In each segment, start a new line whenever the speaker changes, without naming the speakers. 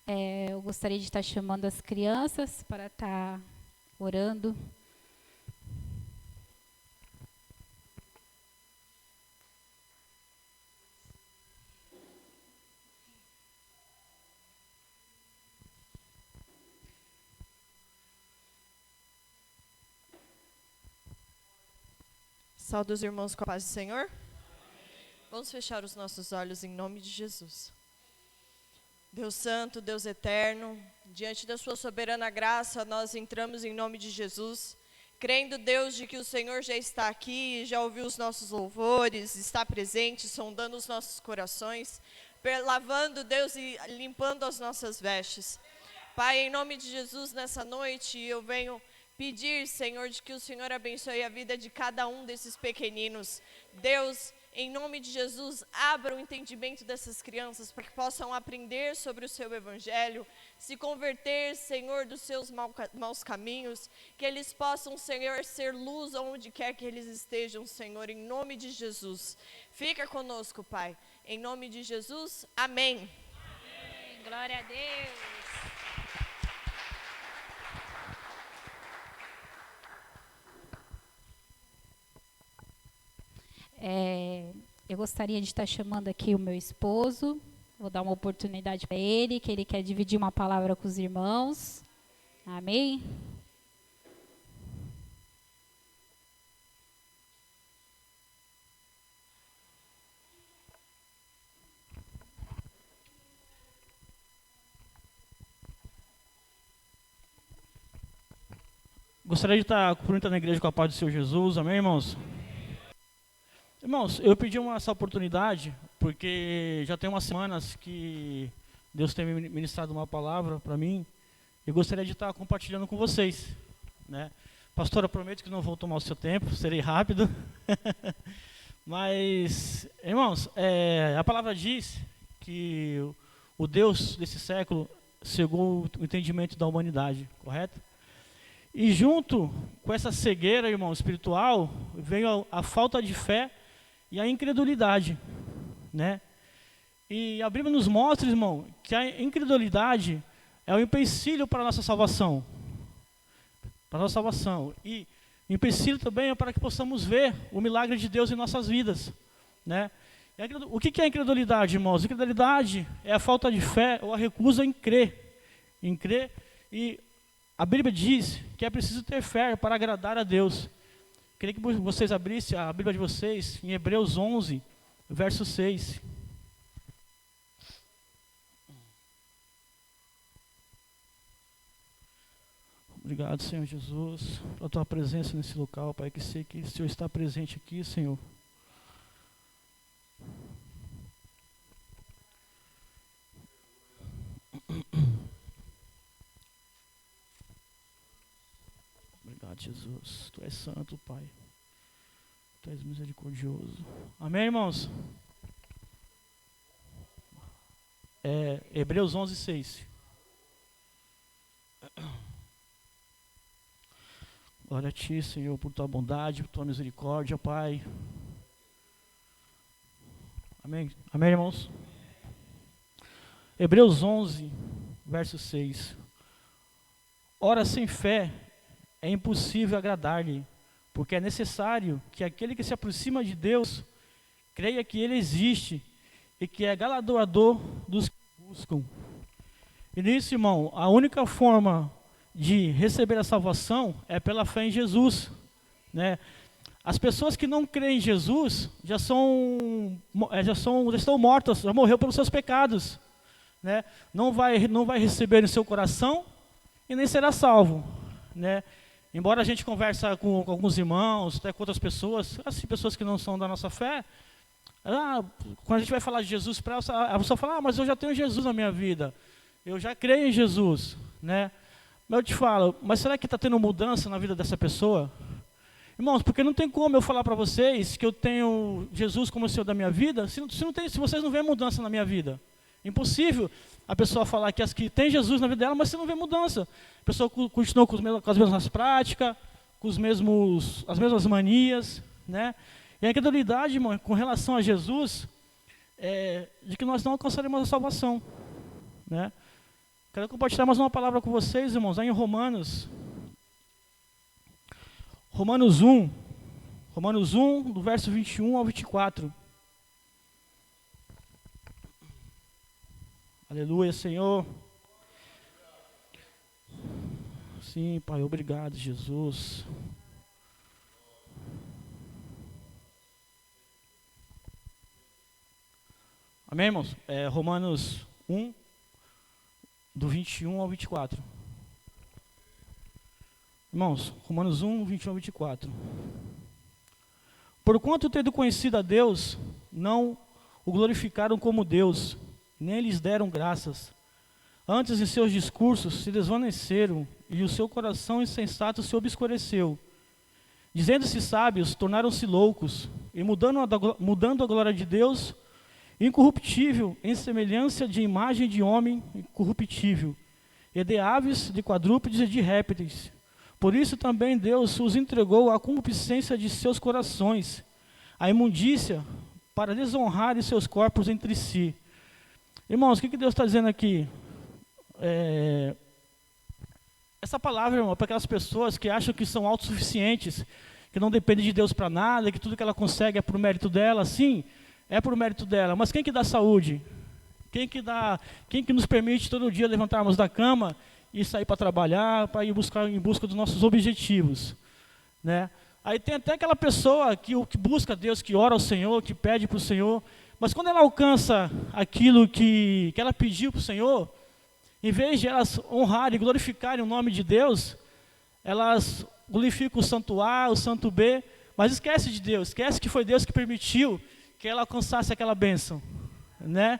Eu gostaria de estar chamando as crianças para estar orando.
Saúde os irmãos com a paz do Senhor. Vamos fechar os nossos olhos em nome de Jesus. Deus Santo, Deus Eterno, diante da sua soberana graça, nós entramos em nome de Jesus, crendo, Deus, de que o Senhor já está aqui, já ouviu os nossos louvores, está presente, sondando os nossos corações, lavando, Deus, e limpando as nossas vestes. Pai, em nome de Jesus, nessa noite, eu venho pedir, Senhor, de que o Senhor abençoe a vida de cada um desses pequeninos. Deus, em nome de Jesus, abra o entendimento dessas crianças para que possam aprender sobre o seu evangelho, se converter, Senhor, dos seus maus caminhos, que eles possam, Senhor, ser luz onde quer que eles estejam, Senhor, em nome de Jesus. Fica conosco, Pai. Em nome de Jesus, amém.
Amém. Glória a Deus. Eu gostaria de estar chamando aqui o meu esposo. Vou dar uma oportunidade para ele, que ele quer dividir uma palavra com os irmãos. Amém?
Gostaria de estar cumprimentando a igreja com a paz do Senhor Jesus, amém, irmãos? Irmãos, eu pedi essa oportunidade porque já tem umas semanas que Deus tem ministrado uma palavra para mim e gostaria de estar compartilhando com vocês, né? Pastora, prometo que não vou tomar o seu tempo, serei rápido. Mas, irmãos, a palavra diz que o Deus desse século cegou o entendimento da humanidade, correto? E junto com essa cegueira, irmão, espiritual, veio a falta de fé e a incredulidade, né? E a Bíblia nos mostra, irmão, que a incredulidade é um empecilho para a nossa salvação. Para a nossa salvação. E empecilho também é para que possamos ver o milagre de Deus em nossas vidas, né? O que é a incredulidade, irmãos? A incredulidade é a falta de fé ou a recusa em crer. Em crer. E a Bíblia diz que é preciso ter fé para agradar a Deus. Queria que vocês abrissem a Bíblia de vocês em Hebreus 11, verso 6. Obrigado, Senhor Jesus, pela tua presença nesse local, Pai, que sei que o Senhor está presente aqui, Senhor. Obrigado, Jesus. Tu és santo, Pai. Tu és misericordioso. Amém, irmãos? Hebreus 11, 6. Glória a Ti, Senhor, por Tua bondade, por Tua misericórdia, Pai. Amém? Amém, irmãos? Hebreus 11, verso 6. Ora, sem fé é impossível agradar-lhe, porque é necessário que aquele que se aproxima de Deus creia que Ele existe e que é galardoador dos que buscam. E nisso, irmão, a única forma de receber a salvação é pela fé em Jesus, né? As pessoas que não creem em Jesus já estão mortas, já morreu pelos seus pecados, né? Não vai receber no seu coração e nem será salvo, né? Embora a gente conversa com alguns irmãos, até com outras pessoas, assim, pessoas que não são da nossa fé, quando a gente vai falar de Jesus para ela, a pessoa fala, mas eu já tenho Jesus na minha vida, eu já creio em Jesus, né? Mas eu te falo, mas será que está tendo mudança na vida dessa pessoa? Irmãos, porque não tem como eu falar para vocês que eu tenho Jesus como o Senhor da minha vida, se vocês não veem mudança na minha vida. Impossível a pessoa falar que tem Jesus na vida dela, mas você não vê mudança. A pessoa continua com as mesmas práticas, com as mesmas manias, né? E a incredulidade, irmão, com relação a Jesus, de que nós não alcançaremos a salvação, né? Quero compartilhar mais uma palavra com vocês, irmãos, lá em Romanos 1, do verso 21 ao 24. Aleluia, Senhor. Sim, Pai, obrigado, Jesus. Amém, irmãos? Romanos 1, do 21 ao 24. Irmãos, Romanos 1, 21 ao 24. Porquanto, tendo conhecido a Deus, não o glorificaram como Deus, nem lhes deram graças. Antes, em seus discursos, se desvaneceram, e o seu coração insensato se obscureceu. Dizendo-se sábios, tornaram-se loucos, e mudando a glória de Deus, incorruptível, em semelhança de imagem de homem incorruptível, e de aves, de quadrúpedes e de répteis. Por isso também Deus os entregou à concupiscência de seus corações, à imundícia, para desonrarem seus corpos entre si. Irmãos, o que Deus está dizendo aqui? Essa palavra, irmão, é para aquelas pessoas que acham que são autossuficientes, que não dependem de Deus para nada, que tudo que ela consegue é por mérito dela. Sim, é por mérito dela, mas quem que dá saúde? Quem que nos permite todo dia levantarmos da cama e sair para trabalhar, para ir em busca dos nossos objetivos, né? Aí tem até aquela pessoa que busca Deus, que ora ao Senhor, que pede para o Senhor, mas quando ela alcança aquilo que ela pediu para o Senhor, em vez de elas honrarem e glorificarem o nome de Deus, elas glorificam o santo A, o santo B, mas esquece de Deus, esquece que foi Deus que permitiu que ela alcançasse aquela bênção, né?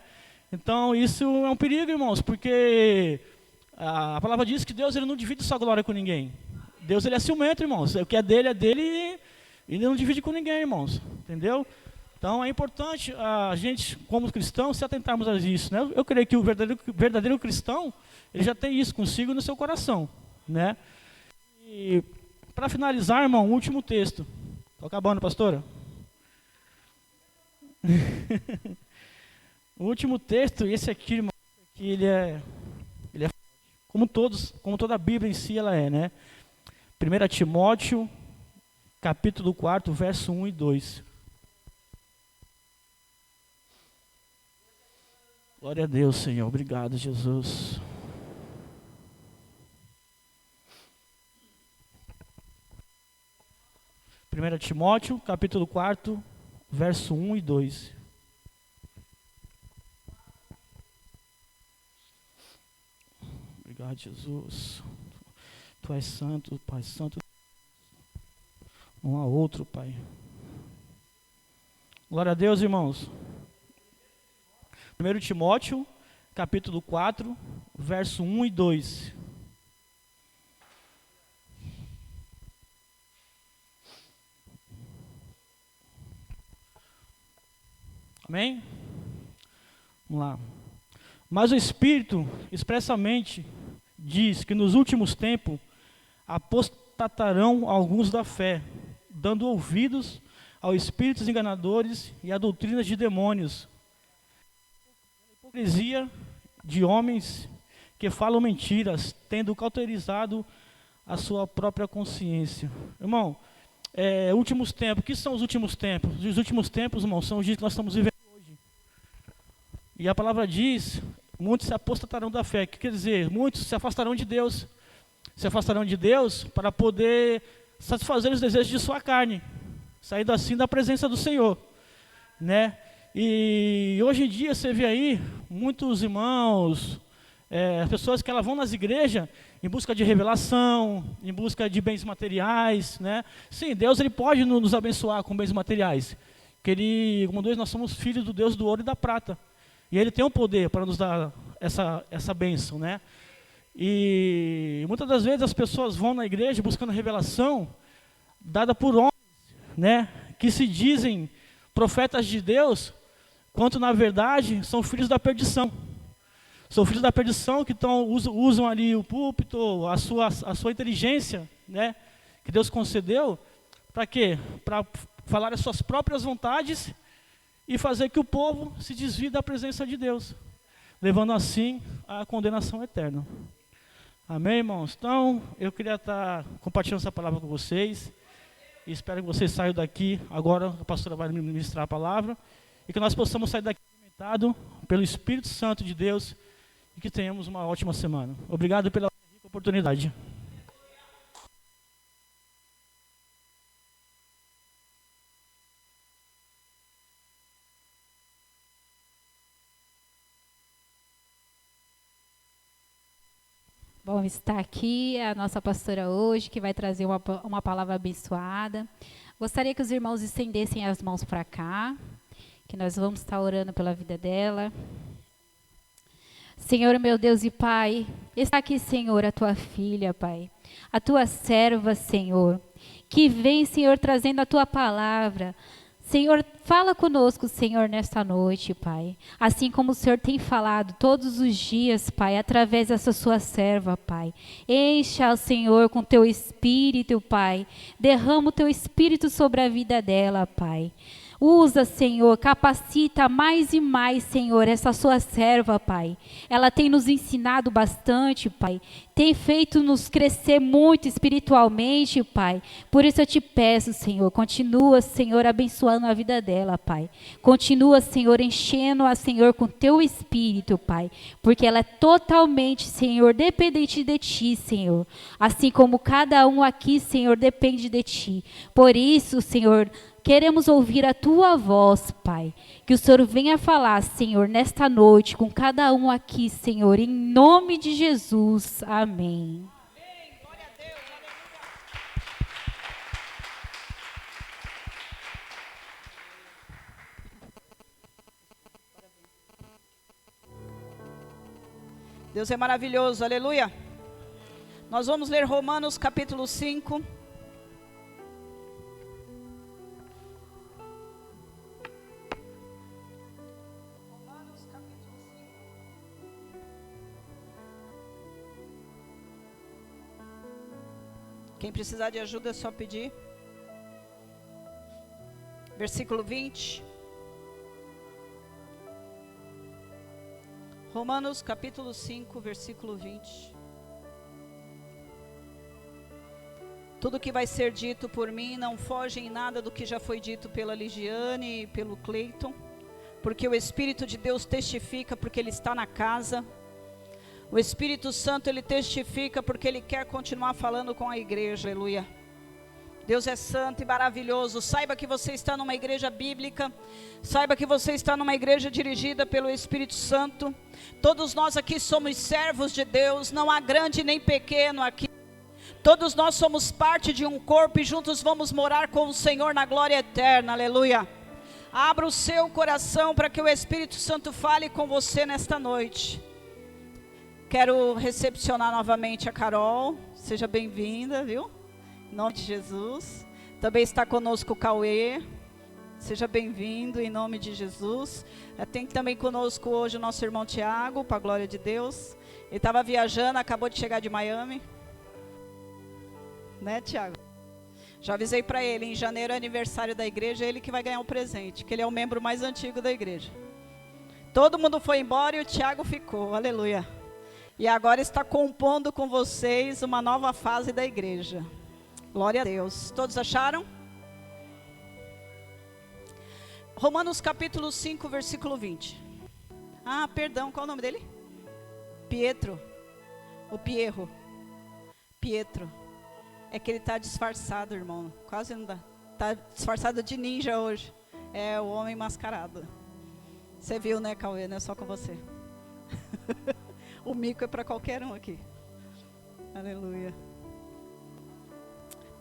Então isso é um perigo, irmãos, porque a palavra diz que Deus ele não divide sua glória com ninguém. Deus ele é ciumento, irmãos. O que é dele e ele não divide com ninguém, irmãos. Entendeu? Então é importante a gente, como cristãos, se atentarmos a isso, né? Eu creio que o verdadeiro cristão, ele já tem isso consigo no seu coração, né? E para finalizar, irmão, o último texto. Estou acabando, pastora? O último texto, esse aqui, irmão, ele é como toda a Bíblia em si ela é, né? 1 Timóteo, capítulo 4, verso 1 e 2. Glória a Deus, Senhor. Obrigado, Jesus. Primeira Timóteo, capítulo 4, verso 1 e 2. Obrigado, Jesus. Tu és santo, Pai, santo. Não há outro, Pai. Glória a Deus, irmãos. 1 Timóteo, capítulo 4, verso 1 e 2. Amém? Vamos lá. Mas o Espírito expressamente diz que nos últimos tempos apostatarão alguns da fé, dando ouvidos aos espíritos enganadores e a doutrinas de demônios, a hipocrisia de homens que falam mentiras, tendo cauterizado a sua própria consciência. Irmão, últimos tempos, o que são os últimos tempos? Os últimos tempos, irmão, são os dias que nós estamos vivendo hoje. E a palavra diz, muitos se apostatarão da fé, que quer dizer, muitos se afastarão de Deus. Se afastarão de Deus para poder satisfazer os desejos de sua carne, saindo assim da presença do Senhor, né? E hoje em dia você vê aí muitos irmãos, pessoas que elas vão nas igrejas em busca de revelação, em busca de bens materiais, né? Sim, Deus ele pode nos abençoar com bens materiais, que ele, como nós somos filhos do Deus do ouro e da prata, e ele tem o poder para nos dar essa bênção, né? E muitas das vezes as pessoas vão na igreja buscando revelação dada por homens, né, que se dizem profetas de Deus, quanto na verdade são filhos da perdição. São filhos da perdição que usam ali o púlpito, a sua inteligência, né, que Deus concedeu, para quê? Para falar as suas próprias vontades e fazer que o povo se desvie da presença de Deus. levando assim à condenação eterna. Amém, irmãos? Então, eu queria estar compartilhando essa palavra com vocês. E espero que vocês saiam daqui. Agora a pastora vai ministrar a palavra. E que nós possamos sair daqui alimentados pelo Espírito Santo de Deus. E que tenhamos uma ótima semana. Obrigado pela oportunidade.
Bom, está aqui a nossa pastora hoje, que vai trazer uma palavra abençoada. Gostaria que os irmãos estendessem as mãos para cá, que nós vamos estar orando pela vida dela. Senhor, meu Deus e Pai, está aqui, Senhor, a tua filha, Pai, a tua serva, Senhor, que vem, Senhor, trazendo a tua palavra. Senhor, fala conosco, Senhor, nesta noite, Pai. Assim como o Senhor tem falado todos os dias, Pai, através dessa sua serva, Pai. Encha, Senhor, com teu Espírito, Pai. Derrama o teu Espírito sobre a vida dela, Pai. Usa, Senhor, capacita mais e mais, Senhor, essa sua serva, Pai. Ela tem nos ensinado bastante, Pai. Tem feito nos crescer muito espiritualmente, Pai. Por isso eu te peço, Senhor, continua, Senhor, abençoando a vida dela, Pai. Continua, Senhor, enchendo-a, Senhor, com teu Espírito, Pai. Porque ela é totalmente, Senhor, dependente de ti, Senhor. Assim como cada um aqui, Senhor, depende de ti. Por isso, Senhor, queremos ouvir a tua voz, Pai. Que o Senhor venha falar, Senhor, nesta noite com cada um aqui, Senhor, em nome de Jesus. Amém.
Amém. Glória a Deus.
Deus é maravilhoso, aleluia. Nós vamos ler Romanos capítulo 5. Quem precisar de ajuda é só pedir. Versículo 20. Romanos capítulo 5, versículo 20. Tudo que vai ser dito por mim não foge em nada do que já foi dito pela Ligiane e pelo Cleiton, porque o Espírito de Deus testifica porque ele está na casa. O Espírito Santo, ele testifica porque ele quer continuar falando com a igreja, aleluia. Deus é santo e maravilhoso. Saiba que você está numa igreja bíblica. Saiba que você está numa igreja dirigida pelo Espírito Santo. Todos nós aqui somos servos de Deus. Não há grande nem pequeno aqui. Todos nós somos parte de um corpo e juntos vamos morar com o Senhor na glória eterna, aleluia. Abra o seu coração para que o Espírito Santo fale com você nesta noite. Quero recepcionar novamente a Carol. Seja bem-vinda, viu? Em nome de Jesus. Também está conosco o Cauê. Seja bem-vindo em nome de Jesus. Tem também conosco hoje o nosso irmão Tiago, para a glória de Deus. Ele estava viajando, acabou de chegar de Miami. Né, Tiago? Já avisei para ele, em janeiro é aniversário da igreja, é ele que vai ganhar um presente, que ele é o membro mais antigo da igreja. Todo mundo foi embora e o Tiago ficou, aleluia. E agora está compondo com vocês uma nova fase da igreja. Glória a Deus. Todos acharam? Romanos capítulo 5, versículo 20. Ah, perdão, qual é o nome dele? Pietro. O Pierro. Pietro. É que ele está disfarçado, irmão. Quase não dá. Está disfarçado de ninja hoje. É o homem mascarado. Você viu, né, Cauê? Não é só com você. O mico é para qualquer um aqui. Aleluia.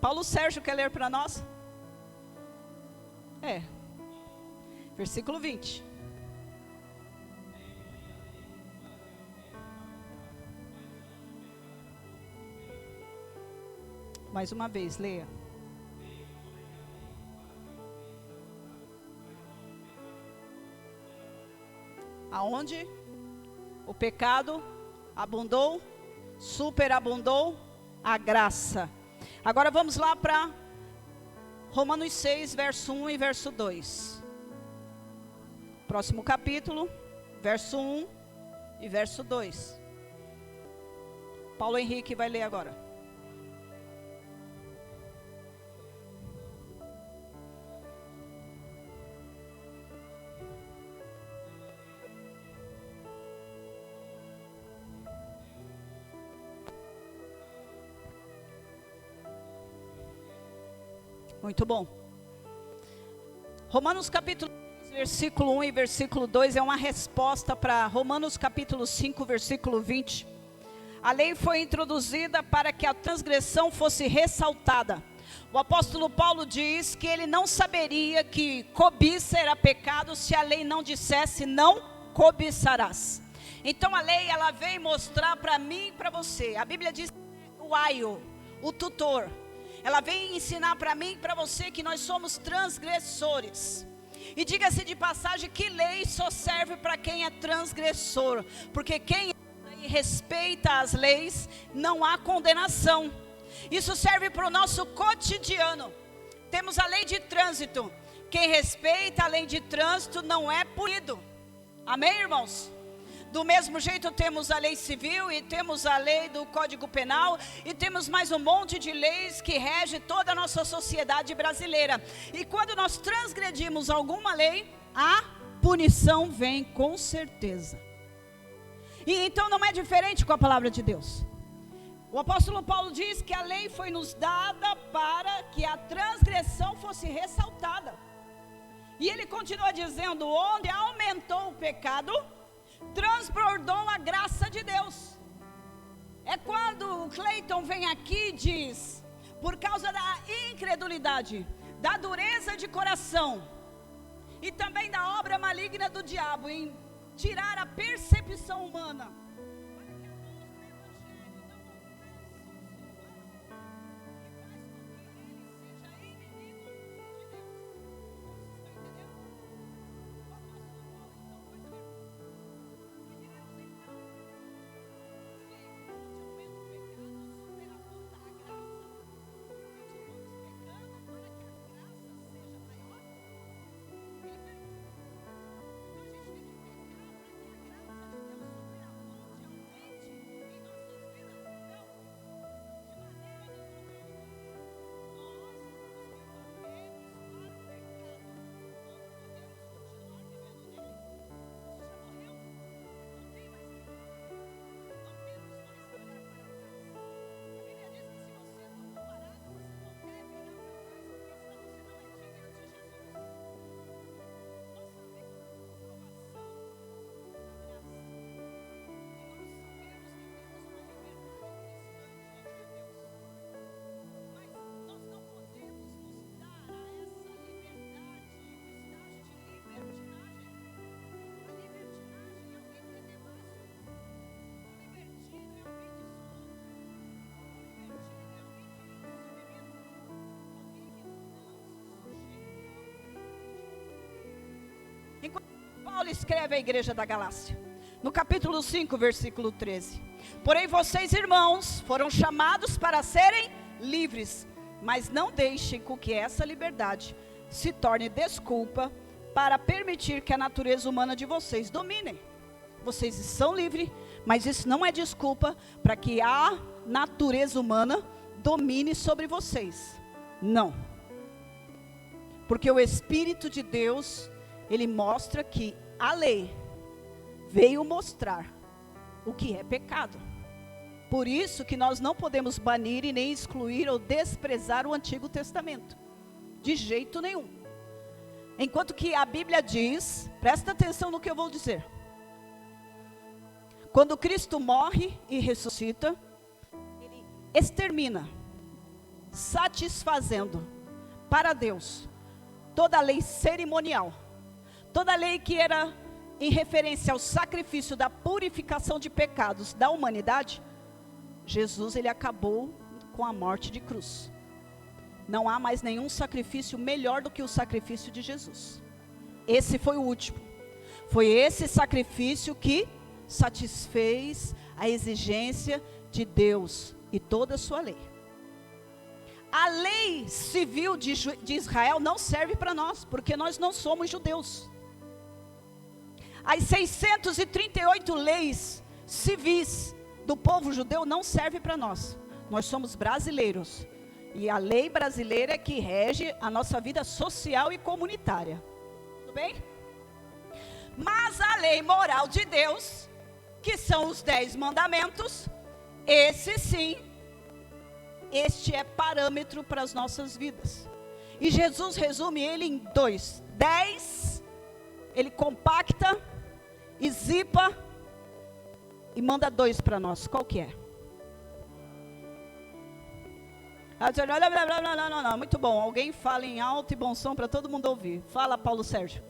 Paulo Sérgio quer ler para nós? Versículo 20. Mais uma vez, leia. Aonde o pecado abundou, superabundou a graça. Agora vamos lá para Romanos 6, verso 1 e verso 2. Próximo capítulo, verso 1 e verso 2. Paulo Henrique vai ler agora. Muito bom. Romanos capítulo 3, versículo 1 e versículo 2 é uma resposta para Romanos capítulo 5, versículo 20. A lei foi introduzida para que a transgressão fosse ressaltada. O apóstolo Paulo diz que ele não saberia que cobiça era pecado se a lei não dissesse não cobiçarás. Então a lei, ela vem mostrar para mim e para você. A Bíblia diz o aio, o tutor. Ela vem ensinar para mim e para você que nós somos transgressores. E diga-se de passagem que lei só serve para quem é transgressor. Porque quem respeita as leis, não há condenação. Isso serve para o nosso cotidiano. Temos a lei de trânsito. Quem respeita a lei de trânsito não é punido. Amém, irmãos? Do mesmo jeito temos a lei civil e temos a lei do Código Penal e temos mais um monte de leis que rege toda a nossa sociedade brasileira. E quando nós transgredimos alguma lei, a punição vem com certeza. E então não é diferente com a palavra de Deus. O apóstolo Paulo diz que a lei foi nos dada para que a transgressão fosse ressaltada. E ele continua dizendo, onde aumentou o pecado, transbordou a graça de Deus. É quando o Cleiton vem aqui e diz, por causa da incredulidade, da dureza de coração e também da obra maligna do diabo em tirar a percepção humana, enquanto Paulo escreve à igreja da Galácia, no capítulo 5, versículo 13. Porém vocês, irmãos, foram chamados para serem livres, mas não deixem com que essa liberdade se torne desculpa para permitir que a natureza humana de vocês domine. Vocês são livres, mas isso não é desculpa para que a natureza humana domine sobre vocês. Não. Porque o Espírito de Deus, ele mostra que a lei veio mostrar o que é pecado. Por isso que nós não podemos banir e nem excluir ou desprezar o Antigo Testamento. De jeito nenhum. Enquanto que a Bíblia diz, presta atenção no que eu vou dizer. Quando Cristo morre e ressuscita, ele extermina, satisfazendo para Deus toda a lei cerimonial, toda a lei que era em referência ao sacrifício da purificação de pecados da humanidade. Jesus, ele acabou com a morte de cruz. Não há mais nenhum sacrifício melhor do que o sacrifício de Jesus. Esse foi o último. Foi esse sacrifício que satisfez a exigência de Deus e toda a sua lei. A lei civil de Israel não serve para nós, porque nós não somos judeus. As 638 leis civis do povo judeu não servem para nós. Nós somos brasileiros. E a lei brasileira é que rege a nossa vida social e comunitária. Tudo bem? Mas a lei moral de Deus, que são os 10 mandamentos, esse sim, este é parâmetro para as nossas vidas. E Jesus resume ele em 2. 10, ele compacta e zipa e manda 2 para nós. Qual que é? Não, muito bom. Alguém fala em alto e bom som para todo mundo ouvir. Fala, Paulo Sérgio.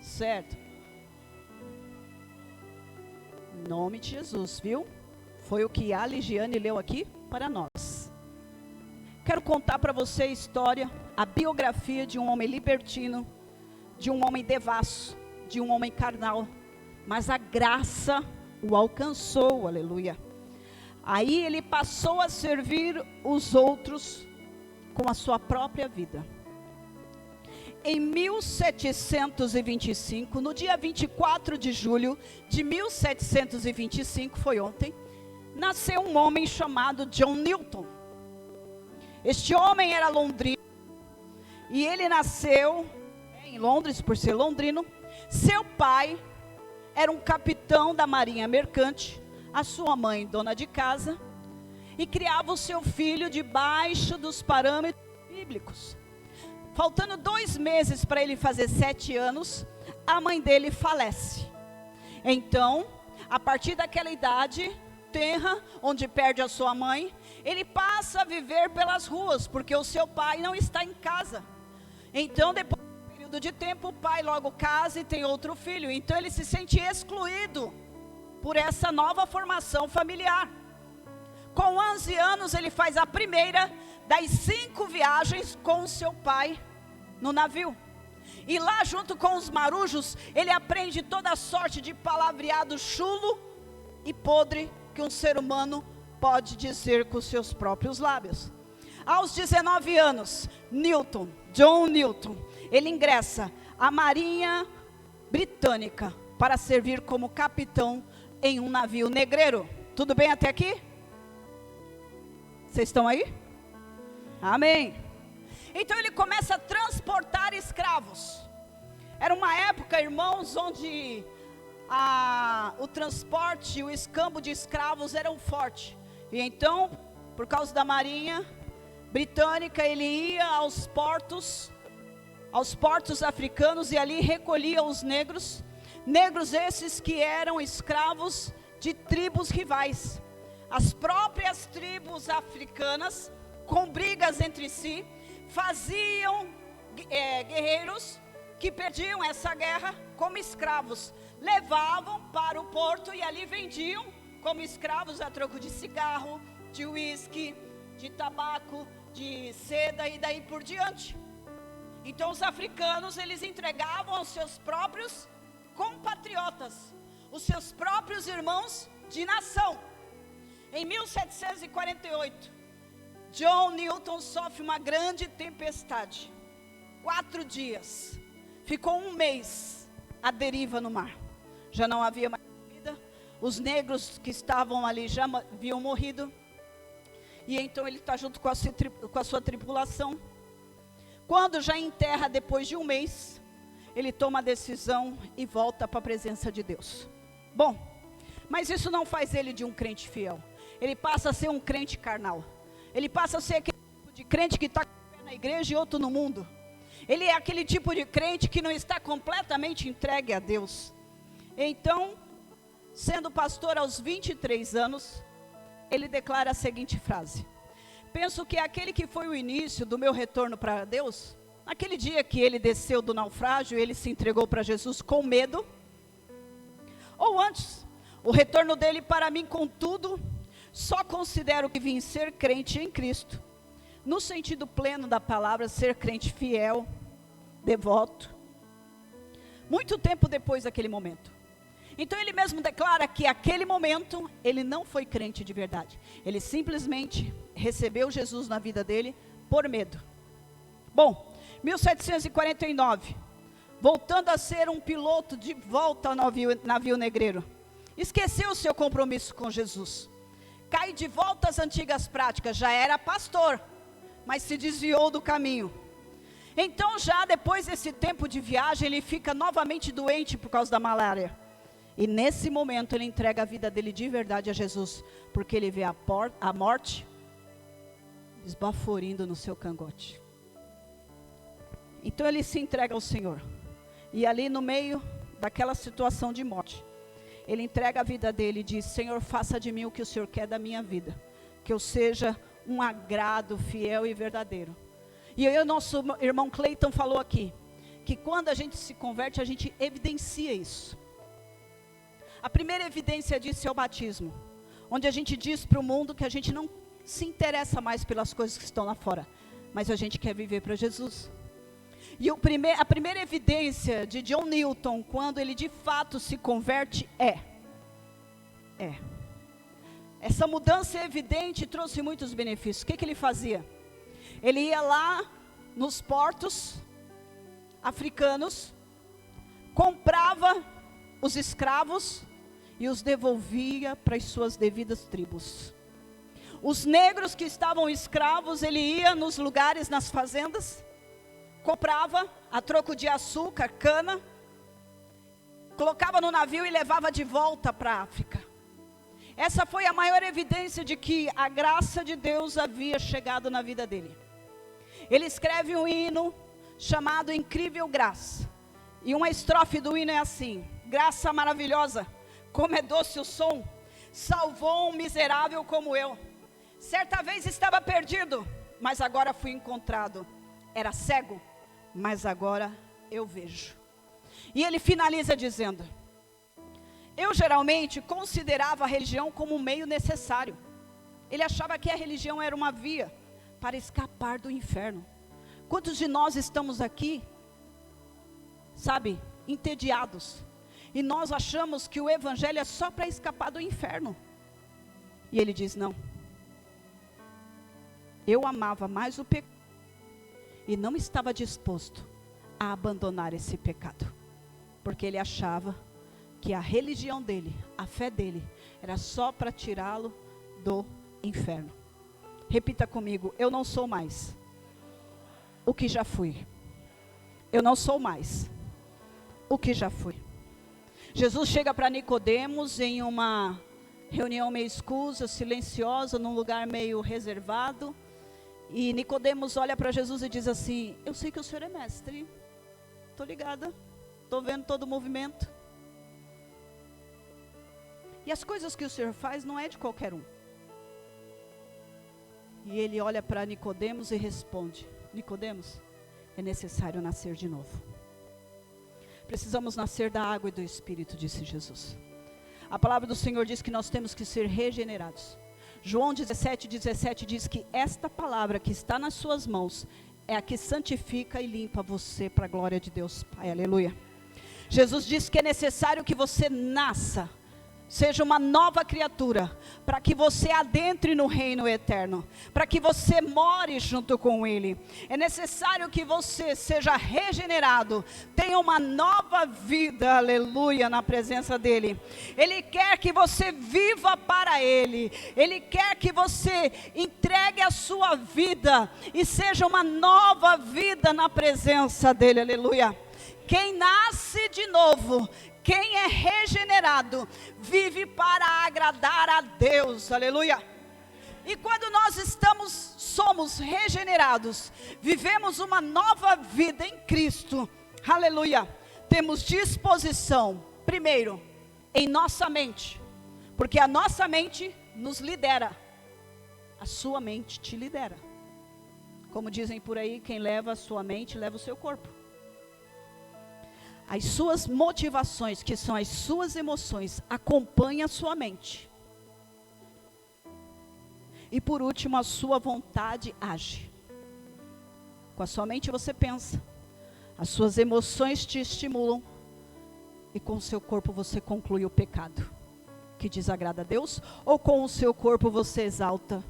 Certo. Em nome de Jesus, viu? Foi o que a Ligiane leu aqui para nós. Quero contar para você a história, a biografia de um homem libertino, de um homem devasso, de um homem carnal. Mas a graça o alcançou, aleluia. Aí ele passou a servir os outros com a sua própria vida. Em 1725, no dia 24 de julho de 1725, foi ontem, nasceu um homem chamado John Newton. Este homem era londrino, e ele nasceu em Londres, por ser londrino. Seu pai era um capitão da marinha mercante, a sua mãe dona de casa, e criava o seu filho debaixo dos parâmetros bíblicos. Faltando 2 meses para ele fazer 7 anos, a mãe dele falece. Então, a partir daquela idade tenra, onde perde a sua mãe, ele passa a viver pelas ruas, porque o seu pai não está em casa. Então, depois de um período de tempo, o pai logo casa e tem outro filho. Então, ele se sente excluído por essa nova formação familiar. Com 11 anos, ele faz a primeira das 5 viagens com o seu pai no navio. E lá, junto com os marujos, ele aprende toda sorte de palavreado chulo e podre que um ser humano pode dizer com seus próprios lábios. Aos 19 anos, John Newton, ele ingressa à Marinha Britânica para servir como capitão em um navio negreiro. Tudo bem até aqui? Vocês estão aí? Amém. Então ele começa a transportar escravos. Era uma época, irmãos, onde o transporte, o escambo de escravos eram forte. E então, por causa da marinha britânica, ele ia aos portos africanos, e ali recolhia os negros esses que eram escravos de tribos rivais. As próprias tribos africanas, com brigas entre si, faziam guerreiros que perdiam essa guerra como escravos, levavam para o porto e ali vendiam como escravos a troco de cigarro, de uísque, de tabaco, de seda e daí por diante. Então os africanos, eles entregavam aos seus próprios compatriotas, os seus próprios irmãos de nação. Em 1748, John Newton sofre uma grande tempestade. 4 dias. Ficou 1 mês à deriva no mar. Já não havia mais comida. Os negros que estavam ali já haviam morrido. E então ele está junto com a sua tripulação. Quando já em terra, depois de 1 mês, ele toma a decisão e volta para a presença de Deus. Bom, mas isso não faz ele de um crente fiel. Ele passa a ser um crente carnal. Ele passa a ser aquele tipo de crente que está com o pé na igreja e outro no mundo. Ele é aquele tipo de crente que não está completamente entregue a Deus. Então, sendo pastor aos 23 anos, ele declara a seguinte frase: penso que aquele que foi o início do meu retorno para Deus, naquele dia que ele desceu do naufrágio, ele se entregou para Jesus com medo, ou antes, o retorno dele para mim, contudo, só considero que vim ser crente em Cristo, no sentido pleno da palavra, ser crente fiel, devoto, muito tempo depois daquele momento. Então ele mesmo declara que aquele momento, ele não foi crente de verdade. Ele simplesmente recebeu Jesus na vida dele por medo. Bom, 1749, voltando a ser um piloto de volta ao navio negreiro. Esqueceu o seu compromisso com Jesus. Cai de volta às antigas práticas. Já era pastor, mas se desviou do caminho. Então, já depois desse tempo de viagem, ele fica novamente doente por causa da malária. E nesse momento ele entrega a vida dele de verdade a Jesus, porque ele vê a morte esbaforindo no seu cangote. Então ele se entrega ao Senhor. E ali no meio daquela situação de morte, ele entrega a vida dele e diz: Senhor, faça de mim o que o Senhor quer da minha vida. Que eu seja um agrado fiel e verdadeiro. E aí o nosso irmão Cleiton falou aqui, que quando a gente se converte, a gente evidencia isso. A primeira evidência disso é o batismo, onde a gente diz para o mundo que a gente não se interessa mais pelas coisas que estão lá fora, mas a gente quer viver para Jesus. E a primeira evidência de John Newton, quando ele de fato se converte, essa mudança evidente trouxe muitos benefícios. O que ele fazia? Ele ia lá nos portos africanos, comprava os escravos e os devolvia para as suas devidas tribos. Os negros que estavam escravos, ele ia nos lugares, nas fazendas, comprava a troco de açúcar, cana, colocava no navio e levava de volta para a África. Essa foi a maior evidência de que a graça de Deus havia chegado na vida dele. Ele escreve um hino chamado Incrível Graça. E uma estrofe do hino é assim: graça maravilhosa, como é doce o som, salvou um miserável como eu. Certa vez estava perdido, mas agora fui encontrado. Era cego, mas agora eu vejo. E ele finaliza dizendo: eu geralmente considerava a religião como um meio necessário. Ele achava que a religião era uma via para escapar do inferno. Quantos de nós estamos aqui, sabe, entediados, e nós achamos que o evangelho é só para escapar do inferno? E ele diz: não, eu amava mais o pecado e não estava disposto a abandonar esse pecado, porque ele achava que a religião dele, a fé dele, era só para tirá-lo do inferno. Repita comigo: eu não sou mais o que já fui. Eu não sou mais o que já fui. Jesus chega para Nicodemos em uma reunião meio escusa, silenciosa, num lugar meio reservado. E Nicodemos olha para Jesus e diz assim: eu sei que o Senhor é mestre, estou ligada, estou vendo todo o movimento. E as coisas que o Senhor faz não é de qualquer um. E ele olha para Nicodemos e responde: Nicodemos, é necessário nascer de novo. Precisamos nascer da água e do Espírito, disse Jesus. A palavra do Senhor diz que nós temos que ser regenerados. João 17:17 diz que esta palavra que está nas suas mãos é a que santifica e limpa você para a glória de Deus Pai. Aleluia. Jesus disse que é necessário que você nasça, seja uma nova criatura, para que você adentre no reino eterno, para que você more junto com Ele. É necessário que você seja regenerado, tenha uma nova vida, aleluia, na presença dEle. Ele quer que você viva para Ele, Ele quer que você entregue a sua vida e seja uma nova vida na presença dEle, aleluia. Quem nasce de novo, quem é regenerado, vive para agradar a Deus, aleluia. E quando nós somos regenerados, vivemos uma nova vida em Cristo, aleluia. Temos disposição, primeiro, em nossa mente, porque a nossa mente nos lidera, a sua mente te lidera. Como dizem por aí, quem leva a sua mente, leva o seu corpo. As suas motivações, que são as suas emoções, acompanham a sua mente. E por último, a sua vontade age. Com a sua mente você pensa, as suas emoções te estimulam, e com o seu corpo você conclui o pecado que desagrada a Deus, ou com o seu corpo você exalta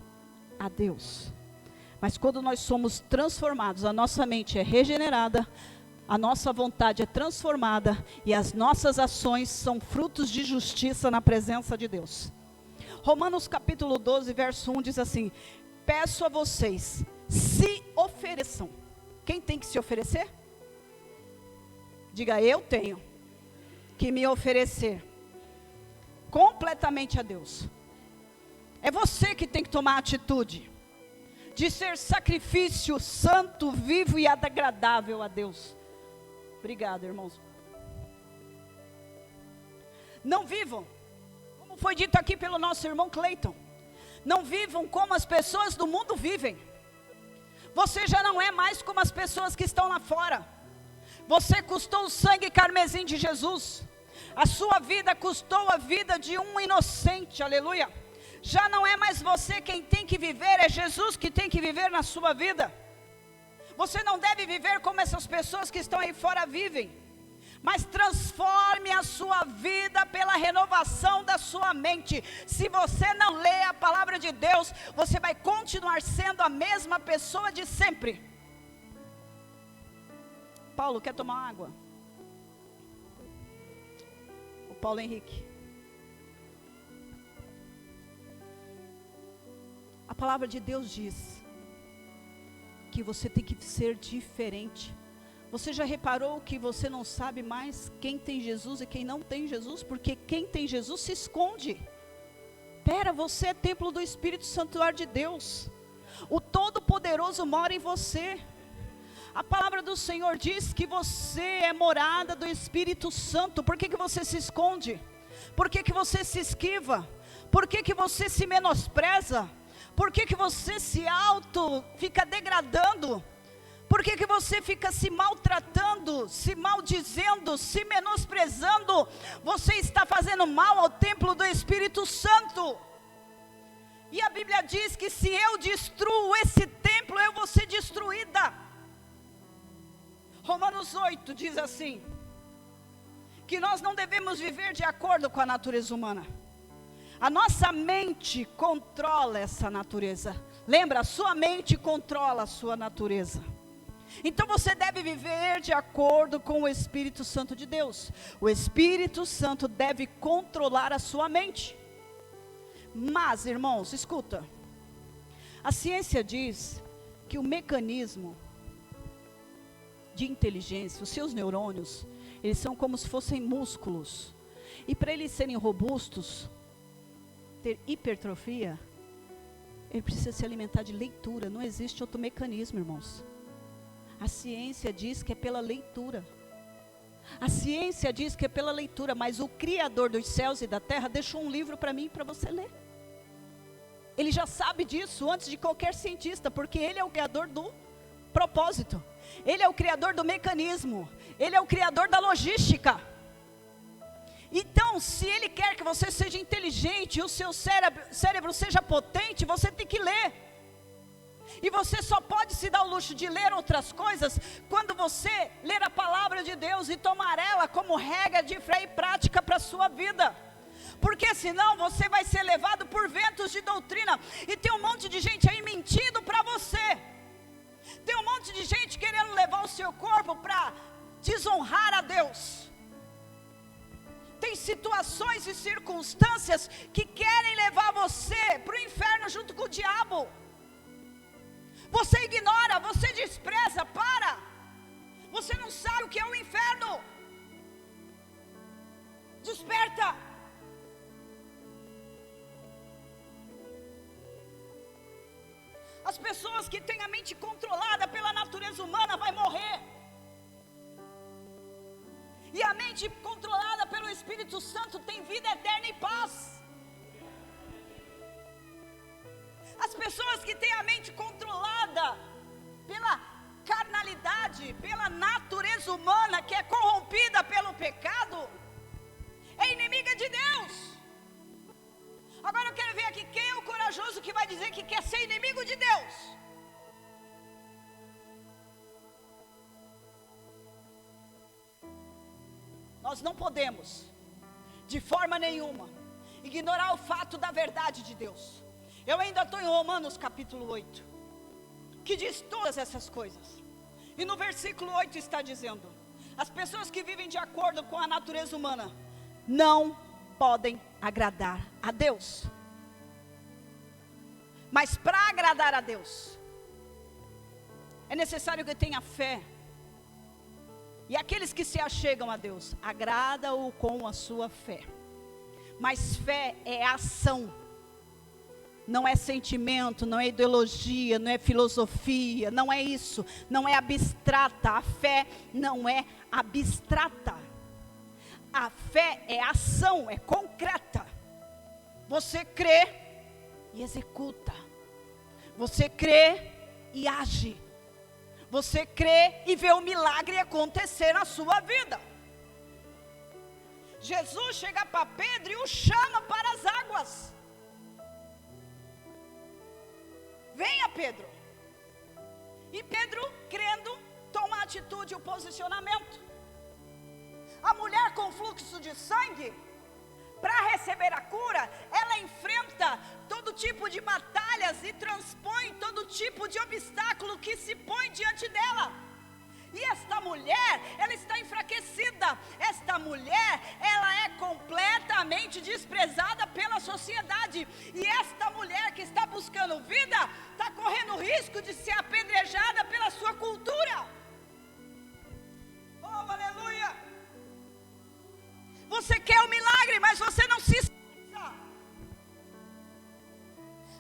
a Deus. Mas quando nós somos transformados, a nossa mente é regenerada, a nossa vontade é transformada e as nossas ações são frutos de justiça na presença de Deus. Romanos capítulo 12, verso 1 diz assim: peço a vocês, se ofereçam. Quem tem que se oferecer? Diga, eu tenho que me oferecer completamente a Deus. É você que tem que tomar a atitude de ser sacrifício santo, vivo e agradável a Deus. Obrigado, irmãos. Não vivam, como foi dito aqui pelo nosso irmão Cleiton, não vivam como as pessoas do mundo vivem. Você já não é mais como as pessoas que estão lá fora. Você custou o sangue carmesim de Jesus. A sua vida custou a vida de um inocente, aleluia. Já não é mais você quem tem que viver, é Jesus que tem que viver na sua vida. Você não deve viver como essas pessoas que estão aí fora vivem, mas transforme a sua vida pela renovação da sua mente. Se você não lê a palavra de Deus, você vai continuar sendo a mesma pessoa de sempre. Paulo, quer tomar água? O Paulo Henrique. A palavra de Deus diz que você tem que ser diferente. Você já reparou que você não sabe mais quem tem Jesus e quem não tem Jesus? Porque quem tem Jesus se esconde. Pera, você é templo do Espírito Santuário de Deus. O Todo-Poderoso mora em você. A palavra do Senhor diz que você é morada do Espírito Santo. Por que você se esconde? Por que você se esquiva? Por que você se menospreza? Por que você fica degradando? Por que você fica se maltratando, se maldizendo, se menosprezando? Você está fazendo mal ao templo do Espírito Santo. E a Bíblia diz que se eu destruo esse templo, eu vou ser destruída. Romanos 8 diz assim, que nós não devemos viver de acordo com a natureza humana. A nossa mente controla essa natureza. Lembra, a sua mente controla a sua natureza. Então você deve viver de acordo com o Espírito Santo de Deus. O Espírito Santo deve controlar a sua mente. Mas, irmãos, escuta. A ciência diz que o mecanismo de inteligência, os seus neurônios, eles são como se fossem músculos. E para eles serem robustos, ter hipertrofia, ele precisa se alimentar de leitura. Não existe outro mecanismo, irmãos. A ciência diz que é pela leitura. A ciência diz que é pela leitura, mas o Criador dos céus e da terra deixou um livro para mim e para você ler. Ele já sabe disso antes de qualquer cientista, porque ele é o Criador do propósito. Ele é o Criador do mecanismo. Ele é o Criador da logística. Então, se Ele quer que você seja inteligente e o seu cérebro seja potente, você tem que ler. E você só pode se dar o luxo de ler outras coisas quando você ler a palavra de Deus e tomar ela como regra de fé e prática para a sua vida. Porque senão você vai ser levado por ventos de doutrina. E tem um monte de gente aí mentindo para você. Tem um monte de gente querendo levar o seu corpo para desonrar a Deus. Tem situações e circunstâncias que querem levar você para o inferno junto com o diabo. Você ignora, você despreza, para. Você não sabe o que é o inferno. Desperta. As pessoas que têm a mente controlada pela natureza humana vai morrer. E a mente controlada pelo Espírito Santo tem vida eterna e paz. As pessoas que têm a mente controlada pela carnalidade, pela natureza humana que é corrompida pelo pecado, é inimiga de Deus. Agora eu quero ver aqui quem é o corajoso que vai dizer que quer ser inimigo de Deus. Nós não podemos, de forma nenhuma, ignorar o fato da verdade de Deus. Eu ainda estou em Romanos capítulo 8, que diz todas essas coisas. E no versículo 8 está dizendo: as pessoas que vivem de acordo com a natureza humana não podem agradar a Deus. Mas para agradar a Deus, é necessário que tenha fé. E aqueles que se achegam a Deus, agrada-o com a sua fé. Mas fé é ação. Não é sentimento, não é ideologia, não é filosofia, não é isso, não é abstrata. A fé não é abstrata. A fé é ação, é concreta. Você crê e executa. Você crê e age. Você crê e vê o milagre acontecer na sua vida. Jesus chega para Pedro e o chama para as águas. Venha, Pedro. E Pedro, crendo, toma a atitude e o posicionamento. A mulher com fluxo de sangue, para receber a cura, ela enfrenta todo tipo de batalhas e transpõe todo tipo de obstáculo que se põe diante dela. E esta mulher, ela está enfraquecida. Esta mulher, ela é completamente desprezada pela sociedade. E esta mulher que está buscando vida, está correndo risco de ser apedrejada pela sua cultura. Oh, aleluia! Você quer o milagre, mas você não se esforça.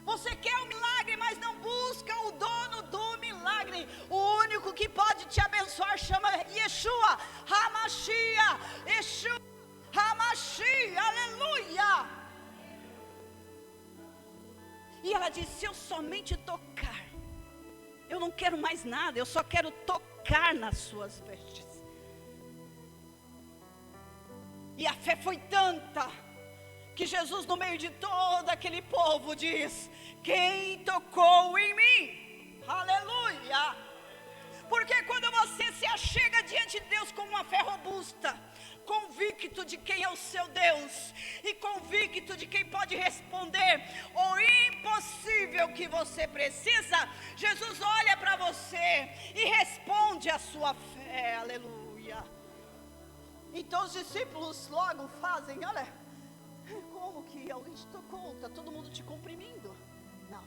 Você quer o milagre, mas não busca o dono do milagre. O único que pode te abençoar chama Yeshua HaMashiach. Yeshua HaMashiach, aleluia. E ela disse: se eu somente tocar, eu não quero mais nada, eu só quero tocar nas suas vestes. E a fé foi tanta, que Jesus, no meio de todo aquele povo, diz: quem tocou em mim? Aleluia! Porque quando você se achega diante de Deus com uma fé robusta, convicto de quem é o seu Deus, e convicto de quem pode responder o impossível que você precisa, Jesus olha para você e responde a sua fé. Aleluia! Então os discípulos logo fazem: olha, como que alguém te tocou? Está todo mundo te comprimindo. Não,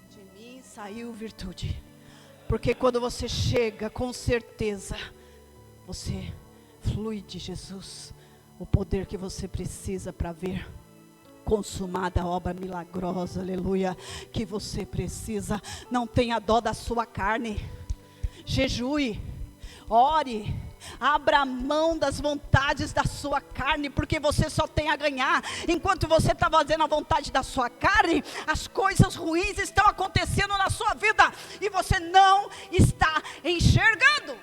de mim saiu virtude. Porque quando você chega com certeza, você flui de Jesus, o poder que você precisa para ver consumada a obra milagrosa, aleluia, que você precisa. Não tenha dó da sua carne, jejue, ore, abra mão das vontades da sua carne, porque você só tem a ganhar. Enquanto você está fazendo a vontade da sua carne, as coisas ruins estão acontecendo na sua vida, e você não está enxergando.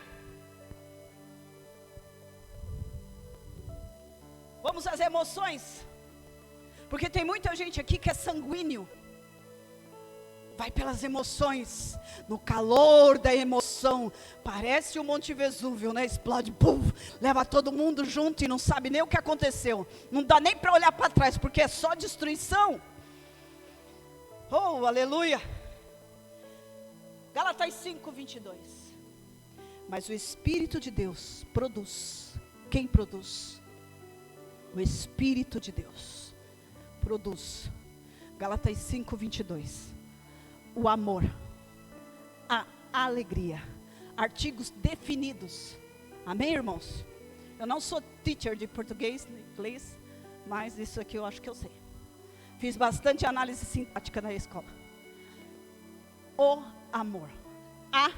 Vamos às emoções, porque tem muita gente aqui que é sanguíneo, vai pelas emoções, no calor da emoção, parece o Monte Vesúvio, né? Explode, pum, leva todo mundo junto e não sabe nem o que aconteceu, não dá nem para olhar para trás, porque é só destruição. Oh, aleluia! Gálatas 5:22. Mas o Espírito de Deus produz. Quem produz? O Espírito de Deus produz. Gálatas 5:22. O amor, a alegria, artigos definidos. Amém, irmãos? Eu não sou teacher de português, inglês, mas isso aqui eu acho que eu sei. Fiz bastante análise sintática na escola. O amor, a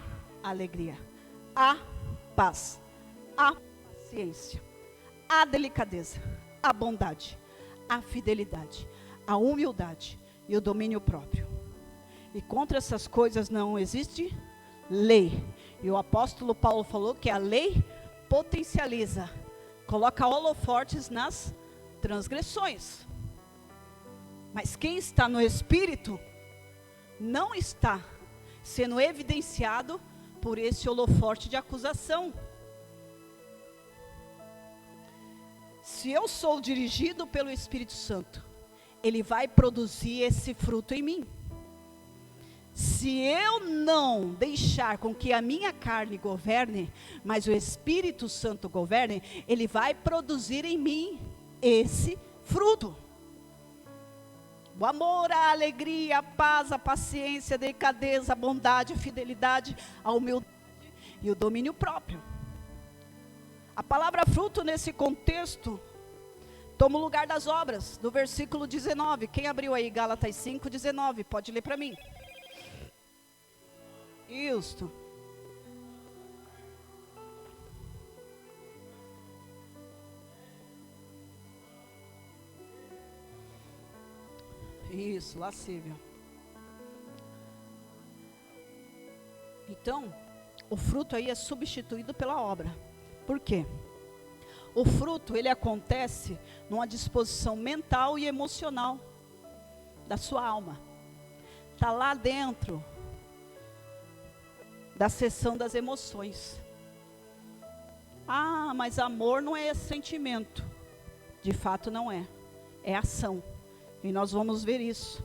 alegria, a paz, a paciência, a delicadeza, a bondade, a fidelidade, a humildade e o domínio próprio. E contra essas coisas não existe lei. E o apóstolo Paulo falou que a lei potencializa, coloca holofortes nas transgressões. Mas quem está no Espírito não está sendo evidenciado por esse holoforte de acusação. Se eu sou dirigido pelo Espírito Santo, Ele vai produzir esse fruto em mim. se eu não deixar com que a minha carne governe, mas o Espírito Santo governe, ele vai produzir em mim esse fruto. O amor, a alegria, a paz, a paciência, a delicadeza, a bondade, a fidelidade, a humildade e o domínio próprio. A palavra fruto nesse contexto toma o lugar das obras, do versículo 19. Quem abriu aí Gálatas 5:19, pode ler para mim. Isso. Isso, lascívia. Então, o fruto aí é substituído pela obra. Por quê? O fruto, ele acontece numa disposição mental e emocional da sua alma. Está lá dentro da seção das emoções. Ah, mas amor não é sentimento. De fato não é. É ação. E nós vamos ver isso.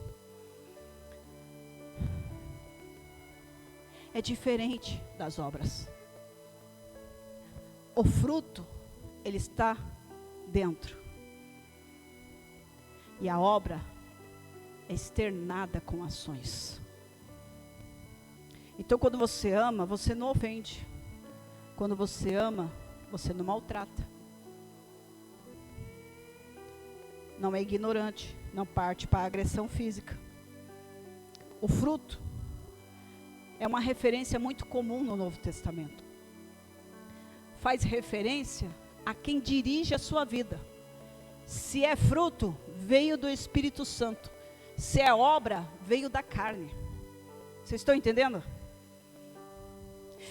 É diferente das obras. O fruto, ele está dentro. E a obra é externada com ações. Então, quando você ama, você não ofende. Quando você ama, você não maltrata. Não é ignorante. Não parte para a agressão física. O fruto é uma referência muito comum no Novo Testamento. Faz referência a quem dirige a sua vida. Se é fruto, veio do Espírito Santo. Se é obra, veio da carne. Vocês estão entendendo?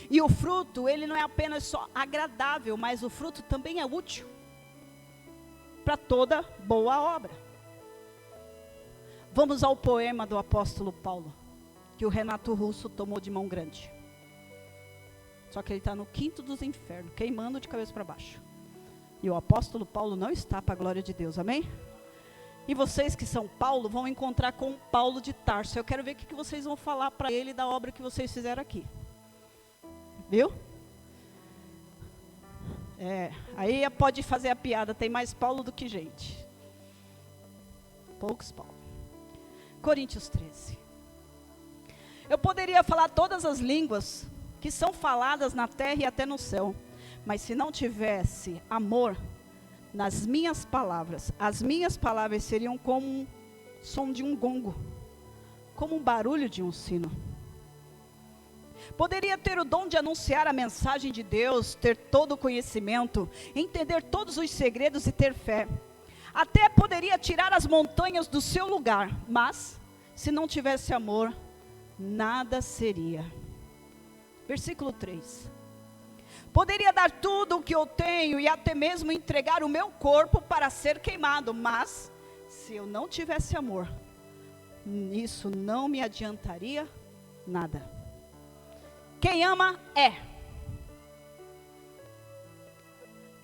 E o fruto, ele não é apenas só agradável, mas o fruto também é útil para toda boa obra. Vamos ao poema do apóstolo Paulo, que o Renato Russo tomou de mão grande. Só que ele está no quinto dos infernos, queimando de cabeça para baixo. E o apóstolo Paulo não está para a glória de Deus, amém? E vocês que são Paulo, vão encontrar com Paulo de Tarso. Eu quero ver o que vocês vão falar para ele da obra que vocês fizeram aqui. Viu? Aí pode fazer a piada, tem mais Paulo do que gente. Poucos Paulo. Coríntios 13. Eu poderia falar todas as línguas que são faladas na terra e até no céu, mas se não tivesse amor nas minhas palavras, as minhas palavras seriam como um som de um gongo, como um barulho de um sino. Poderia ter o dom de anunciar a mensagem de Deus, ter todo o conhecimento, entender todos os segredos e ter fé. Até poderia tirar as montanhas do seu lugar, mas se não tivesse amor, nada seria. Versículo 3. Poderia dar tudo o que eu tenho e até mesmo entregar o meu corpo para ser queimado, mas se eu não tivesse amor, isso não me adiantaria nada. Quem ama é.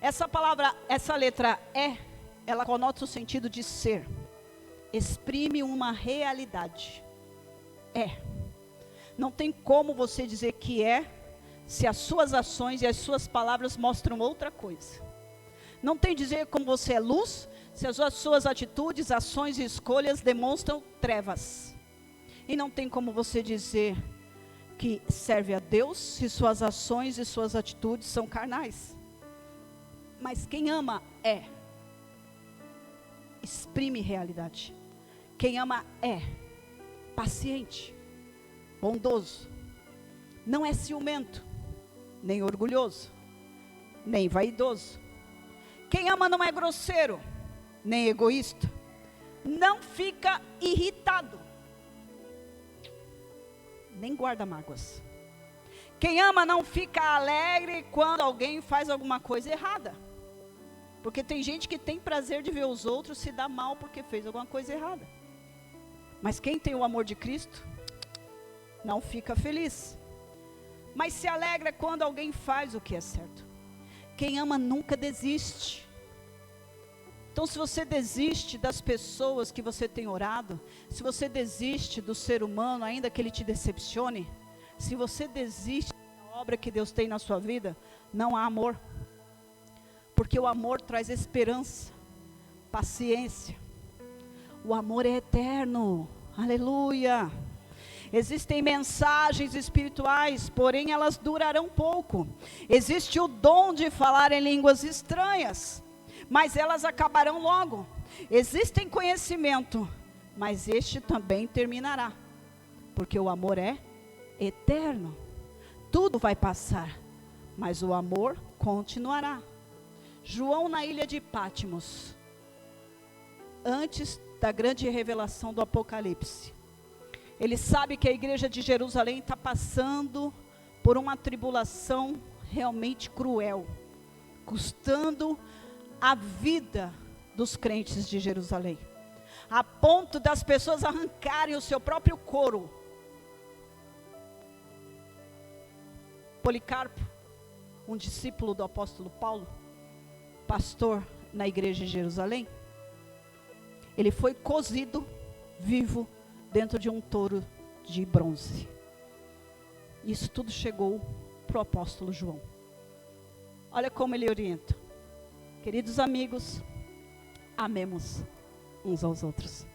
Essa palavra, essa letra ela conota o sentido de ser. Exprime uma realidade. Não tem como você dizer que se as suas ações e as suas palavras mostram outra coisa. Não tem dizer como você é luz, se as suas atitudes, ações e escolhas demonstram trevas. E não tem como você dizer que serve a Deus, se suas ações e suas atitudes são carnais. Mas quem ama exprime realidade. Quem ama é paciente, bondoso, não é ciumento, nem orgulhoso, nem vaidoso. Quem ama não é grosseiro, nem egoísta, não fica irritado, nem guarda mágoas. Quem ama não fica alegre quando alguém faz alguma coisa errada. Porque tem gente que tem prazer de ver os outros se dar mal porque fez alguma coisa errada. Mas quem tem o amor de Cristo, não fica feliz. Mas se alegra quando alguém faz o que é certo. Quem ama nunca desiste. Então, se você desiste das pessoas que você tem orado, se você desiste do ser humano, ainda que ele te decepcione, se você desiste da obra que Deus tem na sua vida, não há amor. Porque o amor traz esperança, paciência. O amor é eterno. Aleluia. Existem mensagens espirituais, porém elas durarão pouco. Existe o dom de falar em línguas estranhas, mas elas acabarão logo. Existem conhecimento, mas este também terminará. Porque o amor é eterno. Tudo vai passar, mas o amor continuará. João na ilha de Patmos, antes da grande revelação do Apocalipse, ele sabe que a igreja de Jerusalém está passando por uma tribulação realmente cruel, custando a vida dos crentes de Jerusalém, a ponto das pessoas arrancarem o seu próprio couro. Policarpo, um discípulo do apóstolo Paulo, pastor na igreja de Jerusalém, ele foi cozido vivo dentro de um touro de bronze. Isso tudo chegou para o apóstolo João. Olha como ele orienta. Queridos amigos, amemos uns aos outros,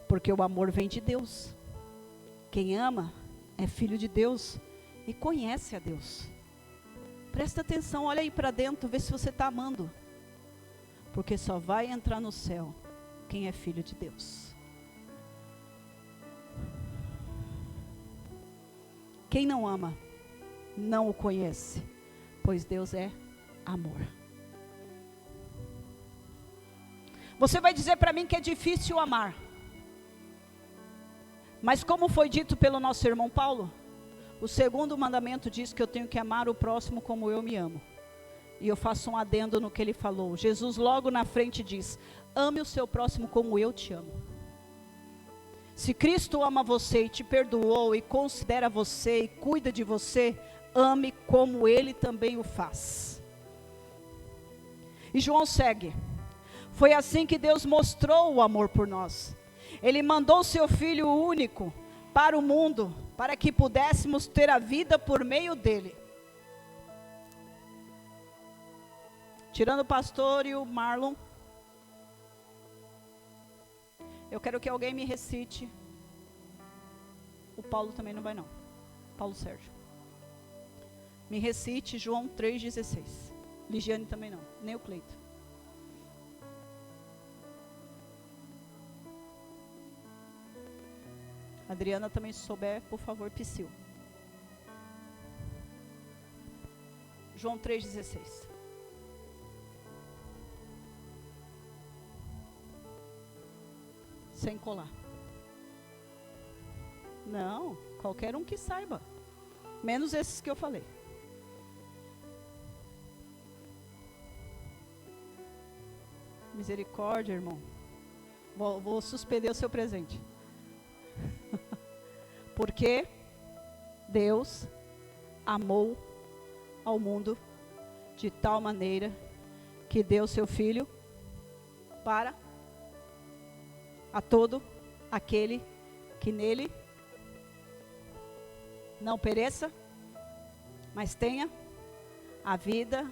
porque o amor vem de Deus. Quem ama é filho de Deus e conhece a Deus. Presta atenção, olha aí para dentro, vê se você está amando, porque só vai entrar no céu quem é filho de Deus. Quem não ama, não o conhece, pois Deus é amor. Você vai dizer para mim que é difícil amar, mas como foi dito pelo nosso irmão Paulo, o segundo mandamento diz que eu tenho que amar o próximo como eu me amo. E eu faço um adendo no que ele falou. Jesus logo na frente diz: ame o seu próximo como eu te amo. Se Cristo ama você e te perdoou e considera você e cuida de você, ame como Ele também o faz. E João segue. Foi assim que Deus mostrou o amor por nós. Ele mandou o seu Filho único para o mundo, para que pudéssemos ter a vida por meio dele. Tirando o pastor e o Marlon, eu quero que alguém me recite. O Paulo também não vai não. Paulo Sérgio. Me recite João 3,16. Ligiane também não, nem o Cleito. Adriana também, se souber, por favor, Psyu. João 3,16. Sem colar. Não, qualquer um que saiba. Menos esses que eu falei. Misericórdia, irmão. Vou suspender o seu presente. Porque Deus amou ao mundo de tal maneira que deu seu Filho para a todo aquele que nele não pereça, mas tenha a vida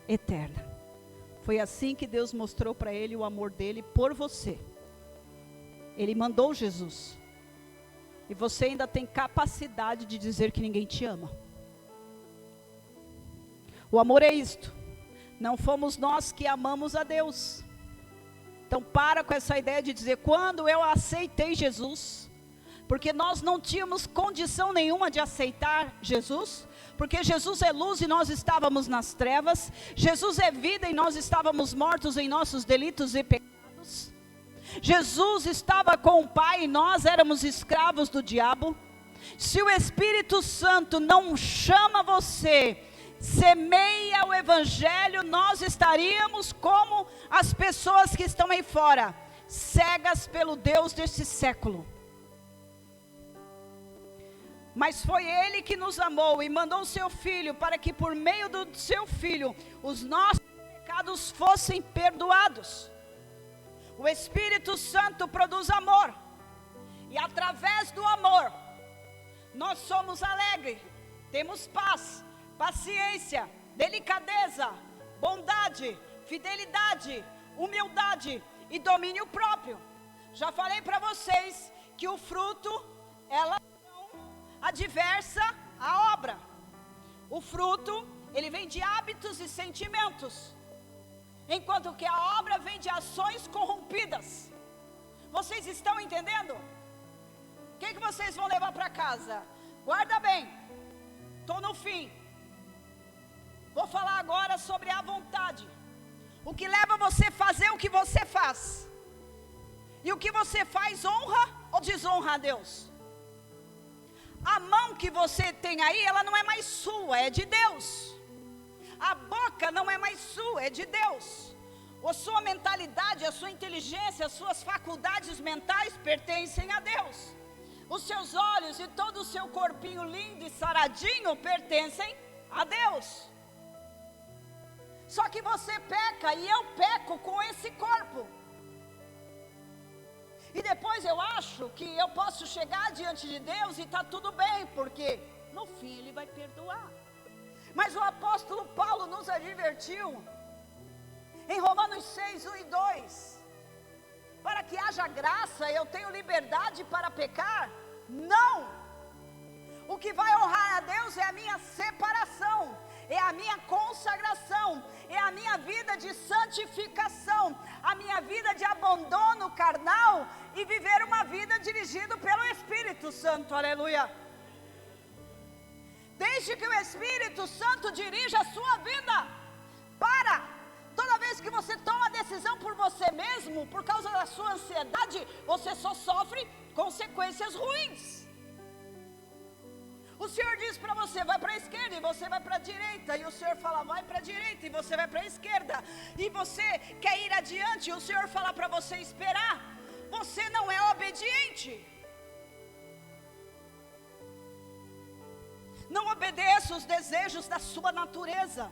eterna. Foi assim que Deus mostrou para ele o amor dele por você. Ele mandou Jesus. E você ainda tem capacidade de dizer que ninguém te ama. O amor é isto. Não fomos nós que amamos a Deus. Então para com essa ideia de dizer, quando eu aceitei Jesus, porque nós não tínhamos condição nenhuma de aceitar Jesus, porque Jesus é luz e nós estávamos nas trevas, Jesus é vida e nós estávamos mortos em nossos delitos e pecados, Jesus estava com o Pai e nós éramos escravos do diabo. Se o Espírito Santo não chama você, semeia o Evangelho, nós estaríamos como as pessoas que estão aí fora, cegas pelo Deus deste século. Mas foi Ele que nos amou e mandou o seu Filho, para que por meio do seu Filho, os nossos pecados fossem perdoados. O Espírito Santo produz amor. E através do amor, nós somos alegres, temos paz, paciência, delicadeza, bondade, fidelidade, humildade e domínio próprio. Já falei para vocês que o fruto, ela não adversa a obra. O fruto, ele vem de hábitos e sentimentos, enquanto que a obra vem de ações corrompidas. Vocês estão entendendo? O que vocês vão levar para casa? Guarda bem, estou no fim. Vou falar agora sobre a vontade. O que leva você a fazer o que você faz. E o que você faz honra ou desonra a Deus? A mão que você tem aí, ela não é mais sua, é de Deus. A boca não é mais sua, é de Deus. A sua mentalidade, a sua inteligência, as suas faculdades mentais pertencem a Deus. Os seus olhos e todo o seu corpinho lindo e saradinho pertencem a Deus. Só que você peca e eu peco com esse corpo. E depois eu acho que eu posso chegar diante de Deus e está tudo bem, porque no fim Ele vai perdoar. Mas o apóstolo Paulo nos advertiu, em Romanos 6, 1 e 2, para que haja graça, eu tenho liberdade para pecar? Não! O que vai honrar a Deus é a minha separação, é a minha consagração, é a minha vida de santificação, a minha vida de abandono carnal e viver uma vida dirigida pelo Espírito Santo, aleluia. Desde que o Espírito Santo dirija a sua vida, toda vez que você toma decisão por você mesmo, por causa da sua ansiedade, você só sofre consequências ruins. O Senhor diz para você, vai para a esquerda, e você vai para a direita, e o Senhor fala, vai para a direita, e você vai para a esquerda, e você quer ir adiante, e o Senhor fala para você esperar, você não é obediente. Não obedeça os desejos da sua natureza.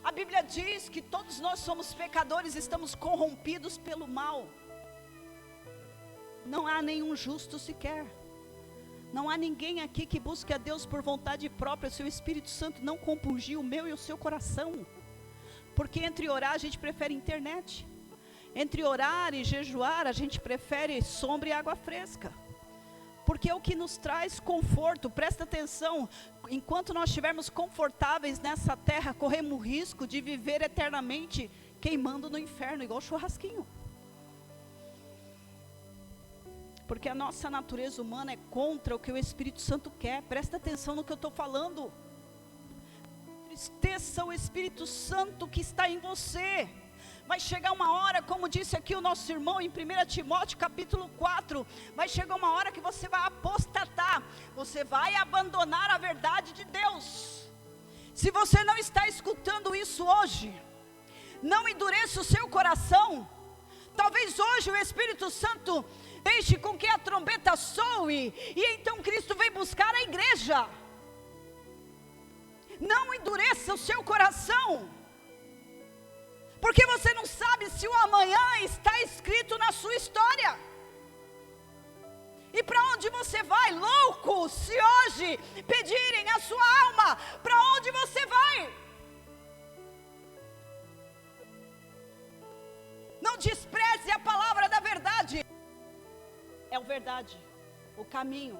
A Bíblia diz que todos nós somos pecadores, estamos corrompidos pelo mal. Não há nenhum justo sequer. Não há ninguém aqui que busque a Deus por vontade própria, se o Espírito Santo não compungiu o meu e o seu coração. Porque entre orar a gente prefere internet. Entre orar e jejuar a gente prefere sombra e água fresca. Porque é o que nos traz conforto. Presta atenção, enquanto nós estivermos confortáveis nessa terra, corremos o risco de viver eternamente queimando no inferno, igual churrasquinho. Porque a nossa natureza humana é contra o que o Espírito Santo quer. Presta atenção no que eu estou falando. Entristeça o Espírito Santo que está em você. Vai chegar uma hora, como disse aqui o nosso irmão em 1 Timóteo capítulo 4, vai chegar uma hora que você vai apostatar, você vai abandonar a verdade de Deus. Se você não está escutando isso hoje, não endureça o seu coração. Talvez hoje o Espírito Santo deixe com que a trombeta soe, e então Cristo vem buscar a igreja. Não endureça o seu coração, porque você não sabe se o amanhã está escrito na sua história. E para onde você vai, louco, se hoje pedirem a sua alma, para onde você vai? Não despreze a palavra da verdade. É a verdade, o caminho,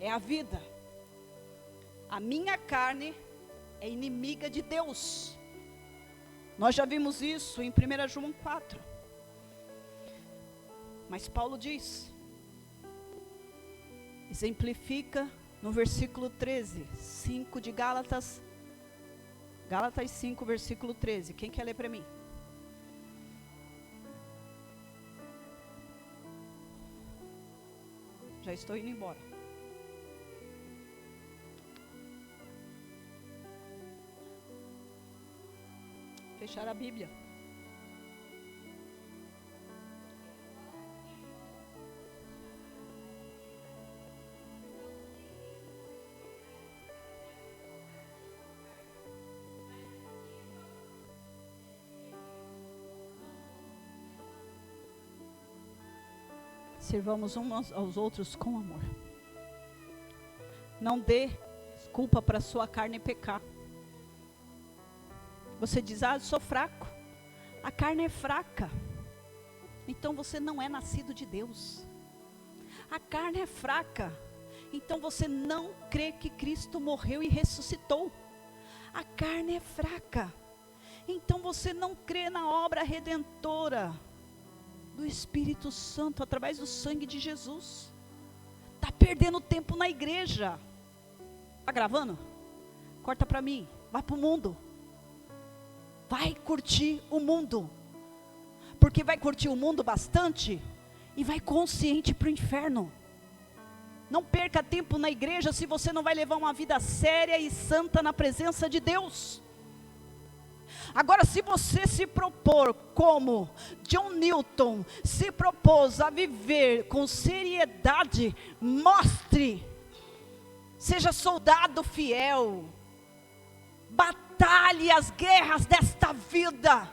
é a vida. A minha carne é inimiga de Deus. Nós já vimos isso em 1 João 4. Mas Paulo diz, exemplifica no versículo 13, 5 de Gálatas 5, versículo 13. Quem quer ler para mim? Já estou indo embora. Fechar a Bíblia. Sirvamos uns aos outros com amor. Não dê desculpa para sua carne pecar. Você diz, eu sou fraco. A carne é fraca. Então você não é nascido de Deus. A carne é fraca. Então você não crê que Cristo morreu e ressuscitou. A carne é fraca. Então você não crê na obra redentora do Espírito Santo através do sangue de Jesus. Está perdendo tempo na igreja. Está gravando? Corta para mim. Vai para o mundo. Vai curtir o mundo. Porque vai curtir o mundo bastante e vai consciente para o inferno. Não perca tempo na igreja se você não vai levar uma vida séria e santa na presença de Deus. Agora, se você se propor, como John Newton se propôs a viver com seriedade, mostre, seja soldado fiel, batalhe as guerras desta vida,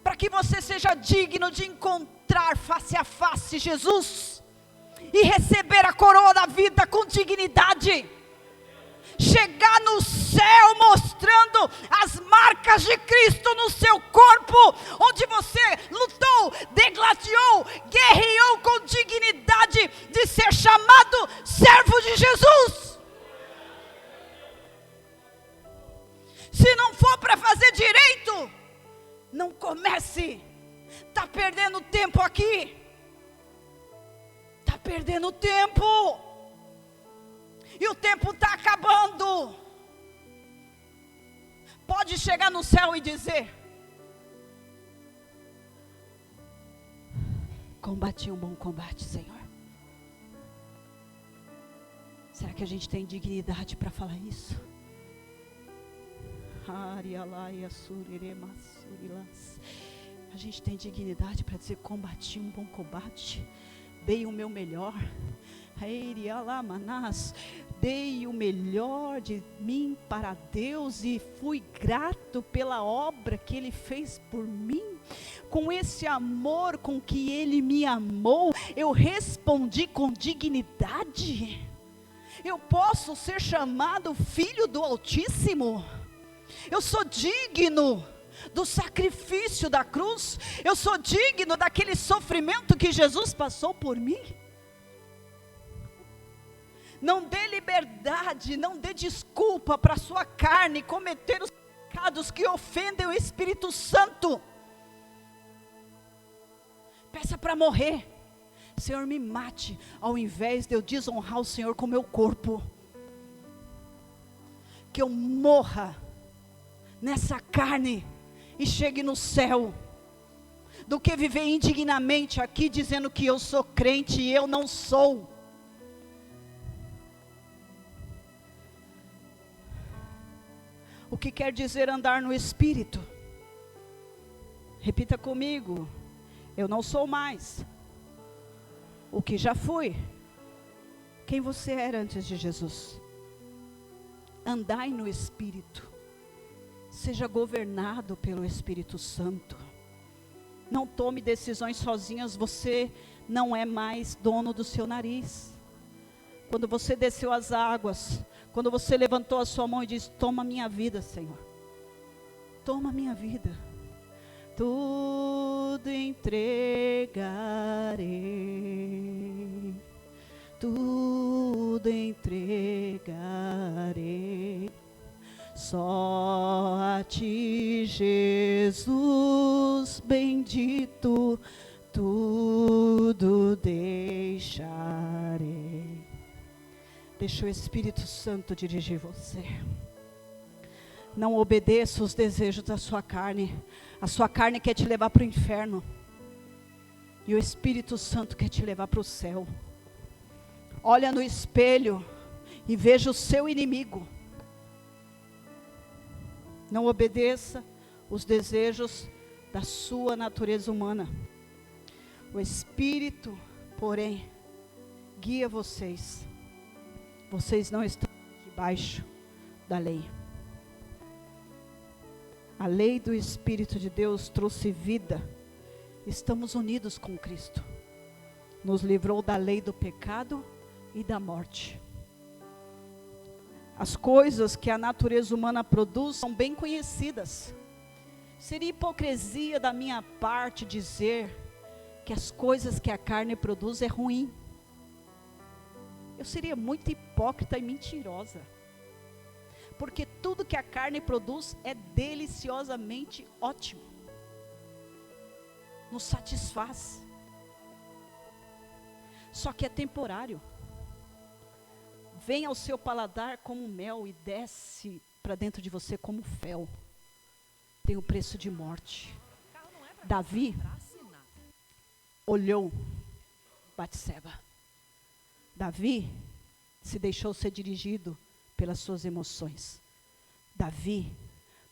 para que você seja digno de encontrar face a face Jesus, e receber a coroa da vida com dignidade, chegar no céu mostrando as marcas de Cristo no seu corpo, onde você lutou, degladiou, guerreou com dignidade de ser chamado servo de Jesus. Se não for para fazer direito, não comece. Está perdendo tempo aqui. Está perdendo tempo. E o tempo está acabando. Pode chegar no céu e dizer: combati um bom combate, Senhor. Será que a gente tem dignidade para falar isso? A gente tem dignidade para dizer: combati um bom combate, dei o meu melhor. Dei o melhor de mim para Deus e fui grato pela obra que Ele fez por mim. Com esse amor com que Ele me amou, eu respondi com dignidade. Eu posso ser chamado filho do Altíssimo. Eu sou digno do sacrifício da cruz. Eu sou digno daquele sofrimento que Jesus passou por mim. Não dê liberdade, não dê desculpa para a sua carne cometer os pecados que ofendem o Espírito Santo. Peça para morrer. Senhor, me mate, ao invés de eu desonrar o Senhor com o meu corpo. Que eu morra nessa carne e chegue no céu, do que viver indignamente aqui dizendo que eu sou crente e eu não sou. O que quer dizer andar no Espírito? Repita comigo: eu não sou mais o que já fui. Quem você era antes de Jesus? Andai no Espírito. Seja governado pelo Espírito Santo. Não tome decisões sozinhas. Você não é mais dono do seu nariz. Quando você desceu as águas, quando você levantou a sua mão e disse: toma minha vida, Senhor, toma minha vida, tudo entregarei, tudo entregarei, só a ti, Jesus bendito, tudo deixarei. Deixa o Espírito Santo dirigir você. Não obedeça os desejos da sua carne. A sua carne quer te levar para o inferno. E o Espírito Santo quer te levar para o céu. Olha no espelho e veja o seu inimigo. Não obedeça os desejos da sua natureza humana. O Espírito, porém, guia vocês. Vocês não estão debaixo da lei. A lei do Espírito de Deus trouxe vida. Estamos unidos com Cristo. nos livrou da lei do pecado e da morte. As coisas que a natureza humana produz são bem conhecidas. Seria hipocrisia da minha parte dizer que as coisas que a carne produz é ruim. Eu seria muito hipócrita e mentirosa. Porque tudo que a carne produz é deliciosamente ótimo. Nos satisfaz. Só que é temporário. Vem ao seu paladar como mel e desce para dentro de você como fel. Tem o preço de morte. Davi olhou Batseba. Davi se deixou ser dirigido pelas suas emoções. Davi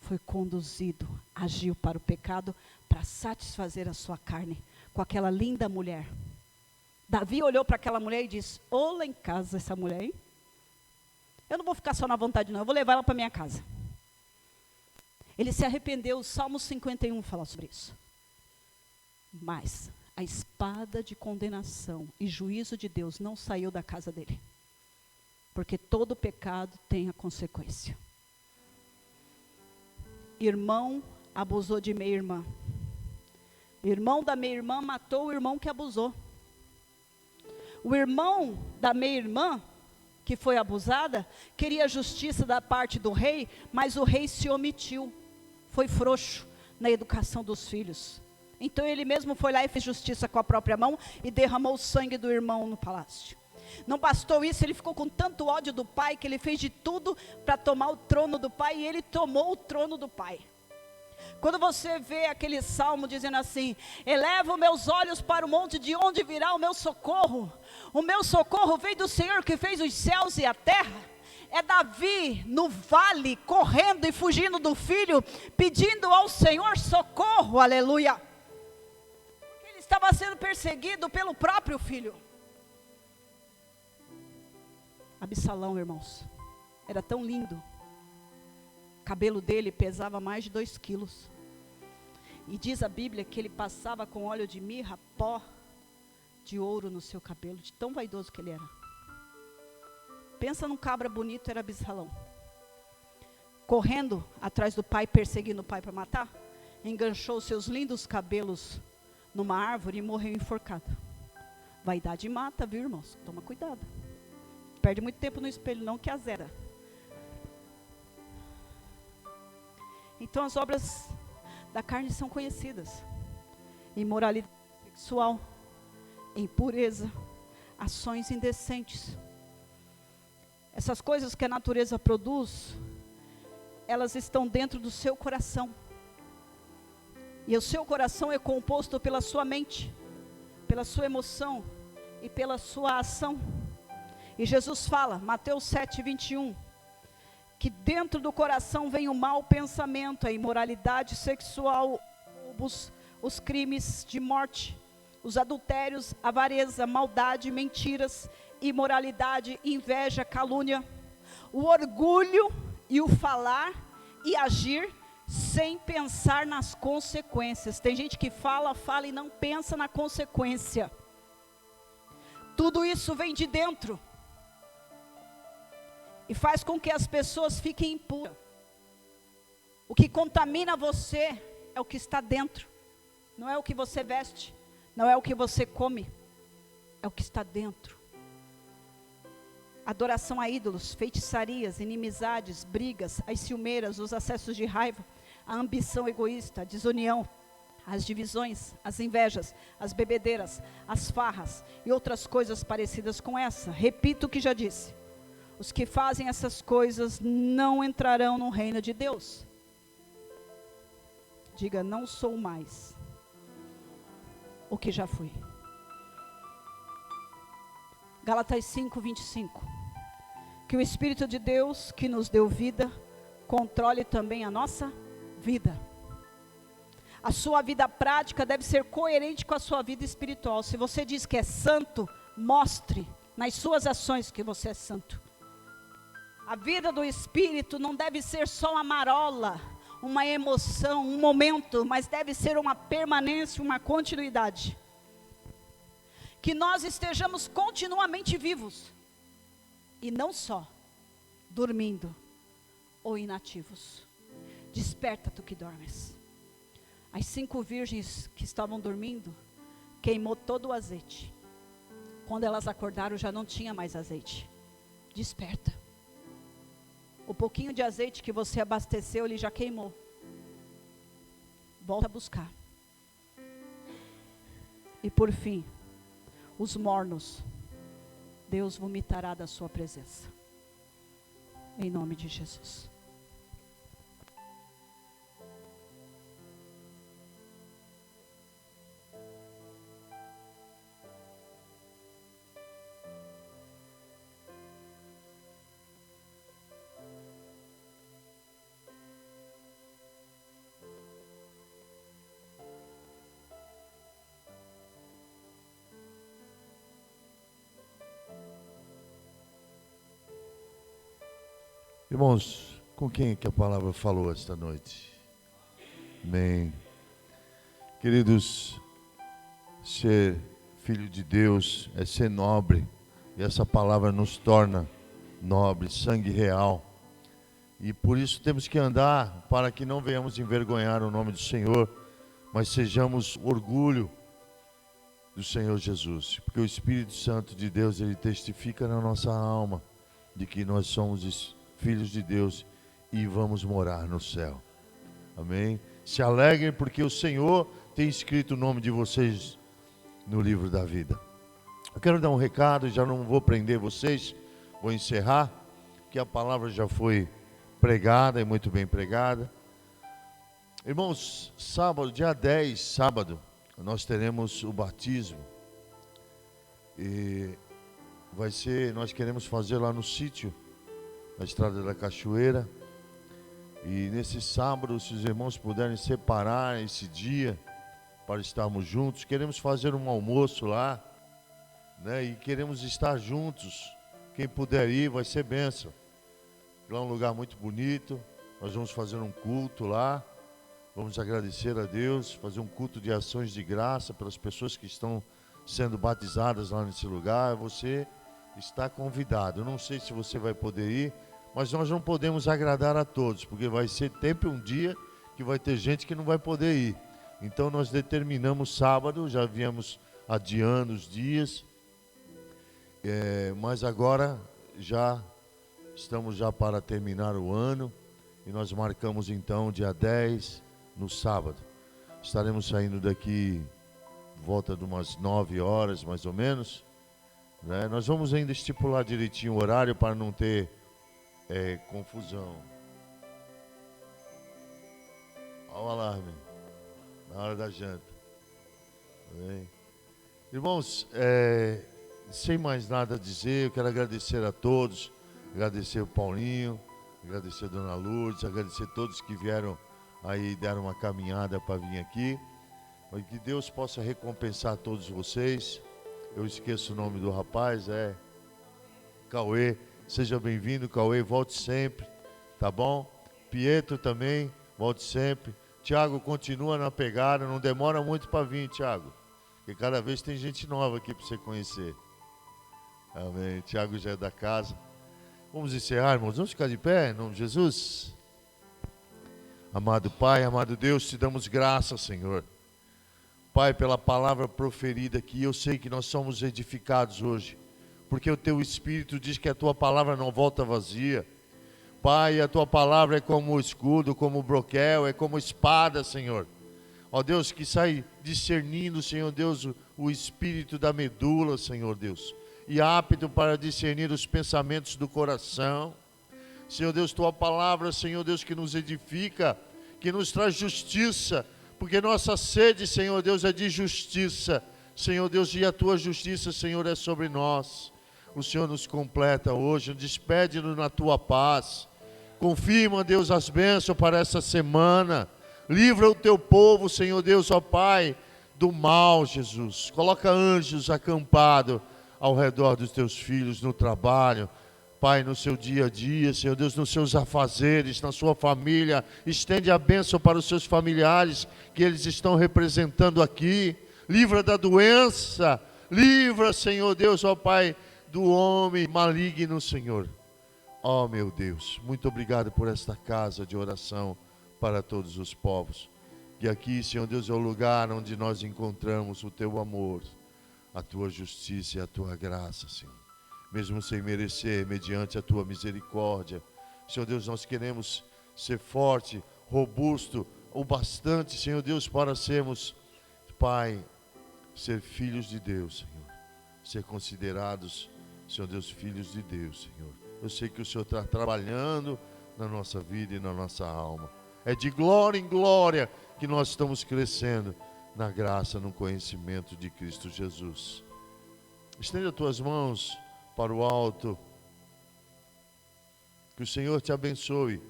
foi conduzido, agiu para o pecado para satisfazer a sua carne com aquela linda mulher. Davi olhou para aquela mulher e disse: ô, lá em casa essa mulher, hein? Eu não vou ficar só na vontade não, eu vou levar ela para minha casa. Ele se arrependeu, o Salmo 51 fala sobre isso. Mas a espada de condenação e juízo de Deus não saiu da casa dele. Porque todo pecado tem a consequência. Irmão abusou de meia irmã. Irmão da meia irmã matou o irmão que abusou. O irmão da meia irmã, que foi abusada, queria justiça da parte do rei, mas o rei se omitiu. Foi frouxo na educação dos filhos. Então ele mesmo foi lá e fez justiça com a própria mão e derramou o sangue do irmão no palácio. Não bastou isso, ele ficou com tanto ódio do pai que ele fez de tudo para tomar o trono do pai, e ele tomou o trono do pai. Quando você vê aquele salmo dizendo assim: eleva os meus olhos para o monte, de onde virá o meu socorro? O meu socorro vem do Senhor que fez os céus e a terra. É Davi no vale, correndo e fugindo do filho, pedindo ao Senhor socorro, aleluia. Porque ele estava sendo perseguido pelo próprio filho. Absalão, irmãos, era tão lindo. O cabelo dele pesava mais de 2 quilos. E diz a Bíblia que ele passava com óleo de mirra, pó de ouro no seu cabelo, de tão vaidoso que ele era. Pensa num cabra bonito, era Absalão. Correndo atrás do pai, perseguindo o pai para matar, enganchou seus lindos cabelos numa árvore e morreu enforcado. Vaidade mata, viu, irmãos? Toma cuidado. Perde muito tempo no espelho, não, que azeda. Então as obras da carne são conhecidas: imoralidade sexual, impureza, ações indecentes. Essas coisas que a natureza produz, elas estão dentro do seu coração. E o seu coração é composto pela sua mente, pela sua emoção e pela sua ação. E Jesus fala, Mateus 7:21, que dentro do coração vem o mau pensamento, a imoralidade sexual, os crimes de morte, os adultérios, avareza, maldade, mentiras, imoralidade, inveja, calúnia, o orgulho e o falar e agir sem pensar nas consequências. Tem gente que fala e não pensa na consequência. Tudo isso vem de dentro e faz com que as pessoas fiquem impuras. O que contamina você é o que está dentro, não é o que você veste, não é o que você come, é o que está dentro. Adoração a ídolos, feitiçarias, inimizades, brigas, as ciumeiras, os acessos de raiva, a ambição egoísta, a desunião, as divisões, as invejas, as bebedeiras, as farras e outras coisas parecidas com essa. Repito o que já disse: os que fazem essas coisas não entrarão no reino de Deus. Diga: não sou mais o que já fui. Gálatas 5:25. Que o Espírito de Deus, que nos deu vida, controle também a nossa vida. A sua vida prática deve ser coerente com a sua vida espiritual. Se você diz que é santo, mostre nas suas ações que você é santo. A vida do Espírito não deve ser só uma marola, uma emoção, um momento, mas deve ser uma permanência, uma continuidade. que nós estejamos continuamente vivos, e não só dormindo ou inativos. Desperta, tu que dormes. As 5 virgens que estavam dormindo, queimou todo o azeite. Quando elas acordaram, já não tinha mais azeite. Desperta. O pouquinho de azeite que você abasteceu, ele já queimou. Volta a buscar. E por fim, os mornos, Deus vomitará da sua presença. Em nome de Jesus.
Irmãos, com quem é que a palavra falou esta noite? Amém. Queridos, ser filho de Deus é ser nobre, e essa palavra nos torna nobre, sangue real. E por isso temos que andar para que não venhamos envergonhar o nome do Senhor, mas sejamos orgulho do Senhor Jesus, porque o Espírito Santo de Deus, ele testifica na nossa alma de que nós somos filhos de Deus e vamos morar no céu. Amém? Se alegrem porque o Senhor tem escrito o nome de vocês no livro da vida. Eu quero dar um recado, já não vou prender vocês, vou encerrar, que a palavra já foi pregada e muito bem pregada. Irmãos, sábado, dia 10, sábado, nós teremos o batismo. E nós queremos fazer lá no sítio, na Estrada da Cachoeira. E nesse sábado, se os irmãos puderem separar esse dia para estarmos juntos, queremos fazer um almoço lá, né? E queremos estar juntos. Quem puder ir, vai ser bênção. Lá é um lugar muito bonito. Nós vamos fazer um culto lá. Vamos agradecer a Deus, fazer um culto de ações de graça pelas pessoas que estão sendo batizadas lá nesse lugar. Você está convidado. Eu não sei se você vai poder ir, mas nós não podemos agradar a todos, porque vai ser sempre um dia que vai ter gente que não vai poder ir. Então nós determinamos sábado, já viemos adiando os dias, mas agora já estamos já para terminar o ano, e nós marcamos então dia 10, no sábado. Estaremos saindo daqui volta de umas 9 horas mais ou menos, né? Nós vamos ainda estipular direitinho o horário para não ter confusão. Olha o alarme na hora da janta. Bem, irmãos, sem mais nada a dizer, eu quero agradecer a todos, agradecer o Paulinho, agradecer a Dona Lourdes, agradecer a todos que vieram aí, deram uma caminhada para vir aqui, mas que Deus possa recompensar todos vocês. Eu esqueço o nome do rapaz, Cauê. Seja bem-vindo, Cauê, volte sempre, tá bom? Pietro também, volte sempre. Tiago continua na pegada, não demora muito para vir, Tiago, porque cada vez tem gente nova aqui para você conhecer. Amém. Tiago já é da casa. Vamos encerrar, irmãos, vamos ficar de pé, em nome de Jesus. Amado Pai, amado Deus, te damos graça, Senhor. Pai, pela palavra proferida aqui, eu sei que nós somos edificados hoje, porque o teu Espírito diz que a tua palavra não volta vazia. Pai, a tua palavra é como escudo, como broquel, é como espada, Senhor. Ó Deus, que sai discernindo, Senhor Deus, o espírito da medula, Senhor Deus, e apto para discernir os pensamentos do coração. Senhor Deus, tua palavra, Senhor Deus, que nos edifica, que nos traz justiça, porque nossa sede, Senhor Deus, é de justiça, Senhor Deus, e a tua justiça, Senhor, é sobre nós. O Senhor nos completa hoje, despede-nos na tua paz. Confirma, Deus, as bênçãos para essa semana. Livra o teu povo, Senhor Deus, ó Pai, do mal, Jesus. Coloca anjos acampados ao redor dos teus filhos no trabalho, Pai, no seu dia a dia, Senhor Deus, nos seus afazeres, na sua família. Estende a bênção para os seus familiares que eles estão representando aqui. Livra da doença, Livra, Senhor Deus, ó Pai, do homem maligno, Senhor. Ó meu Deus, muito obrigado por esta casa de oração para todos os povos. E aqui, Senhor Deus, é o lugar onde nós encontramos o Teu amor, a Tua justiça e a Tua graça, Senhor. Mesmo sem merecer, mediante a Tua misericórdia. Senhor Deus, nós queremos ser forte, robusto, o bastante, Senhor Deus, para sermos, Pai, ser filhos de Deus, Senhor. Ser considerados, Senhor Deus, filhos de Deus, Senhor. Eu sei que o Senhor está trabalhando na nossa vida e na nossa alma. É de glória em glória que nós estamos crescendo na graça, no conhecimento de Cristo Jesus. Estende as tuas mãos para o alto. Que o Senhor te abençoe.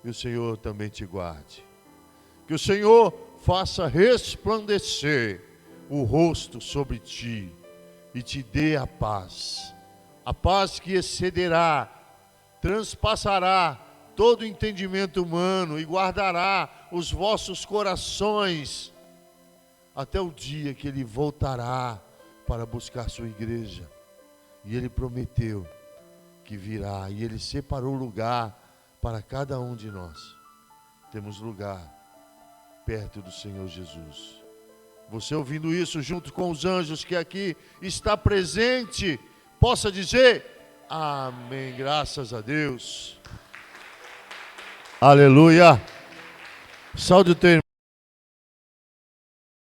E o Senhor também te guarde. Que o Senhor faça resplandecer o rosto sobre ti e te dê a paz. A paz que excederá, transpassará todo entendimento humano e guardará os vossos corações até o dia que Ele voltará para buscar sua igreja. E Ele prometeu que virá, e Ele separou lugar para cada um de nós. Temos lugar perto do Senhor Jesus. Você ouvindo isso junto com os anjos que aqui está presente, possa dizer amém, graças a Deus. Aleluia. Saúde o teu irmão.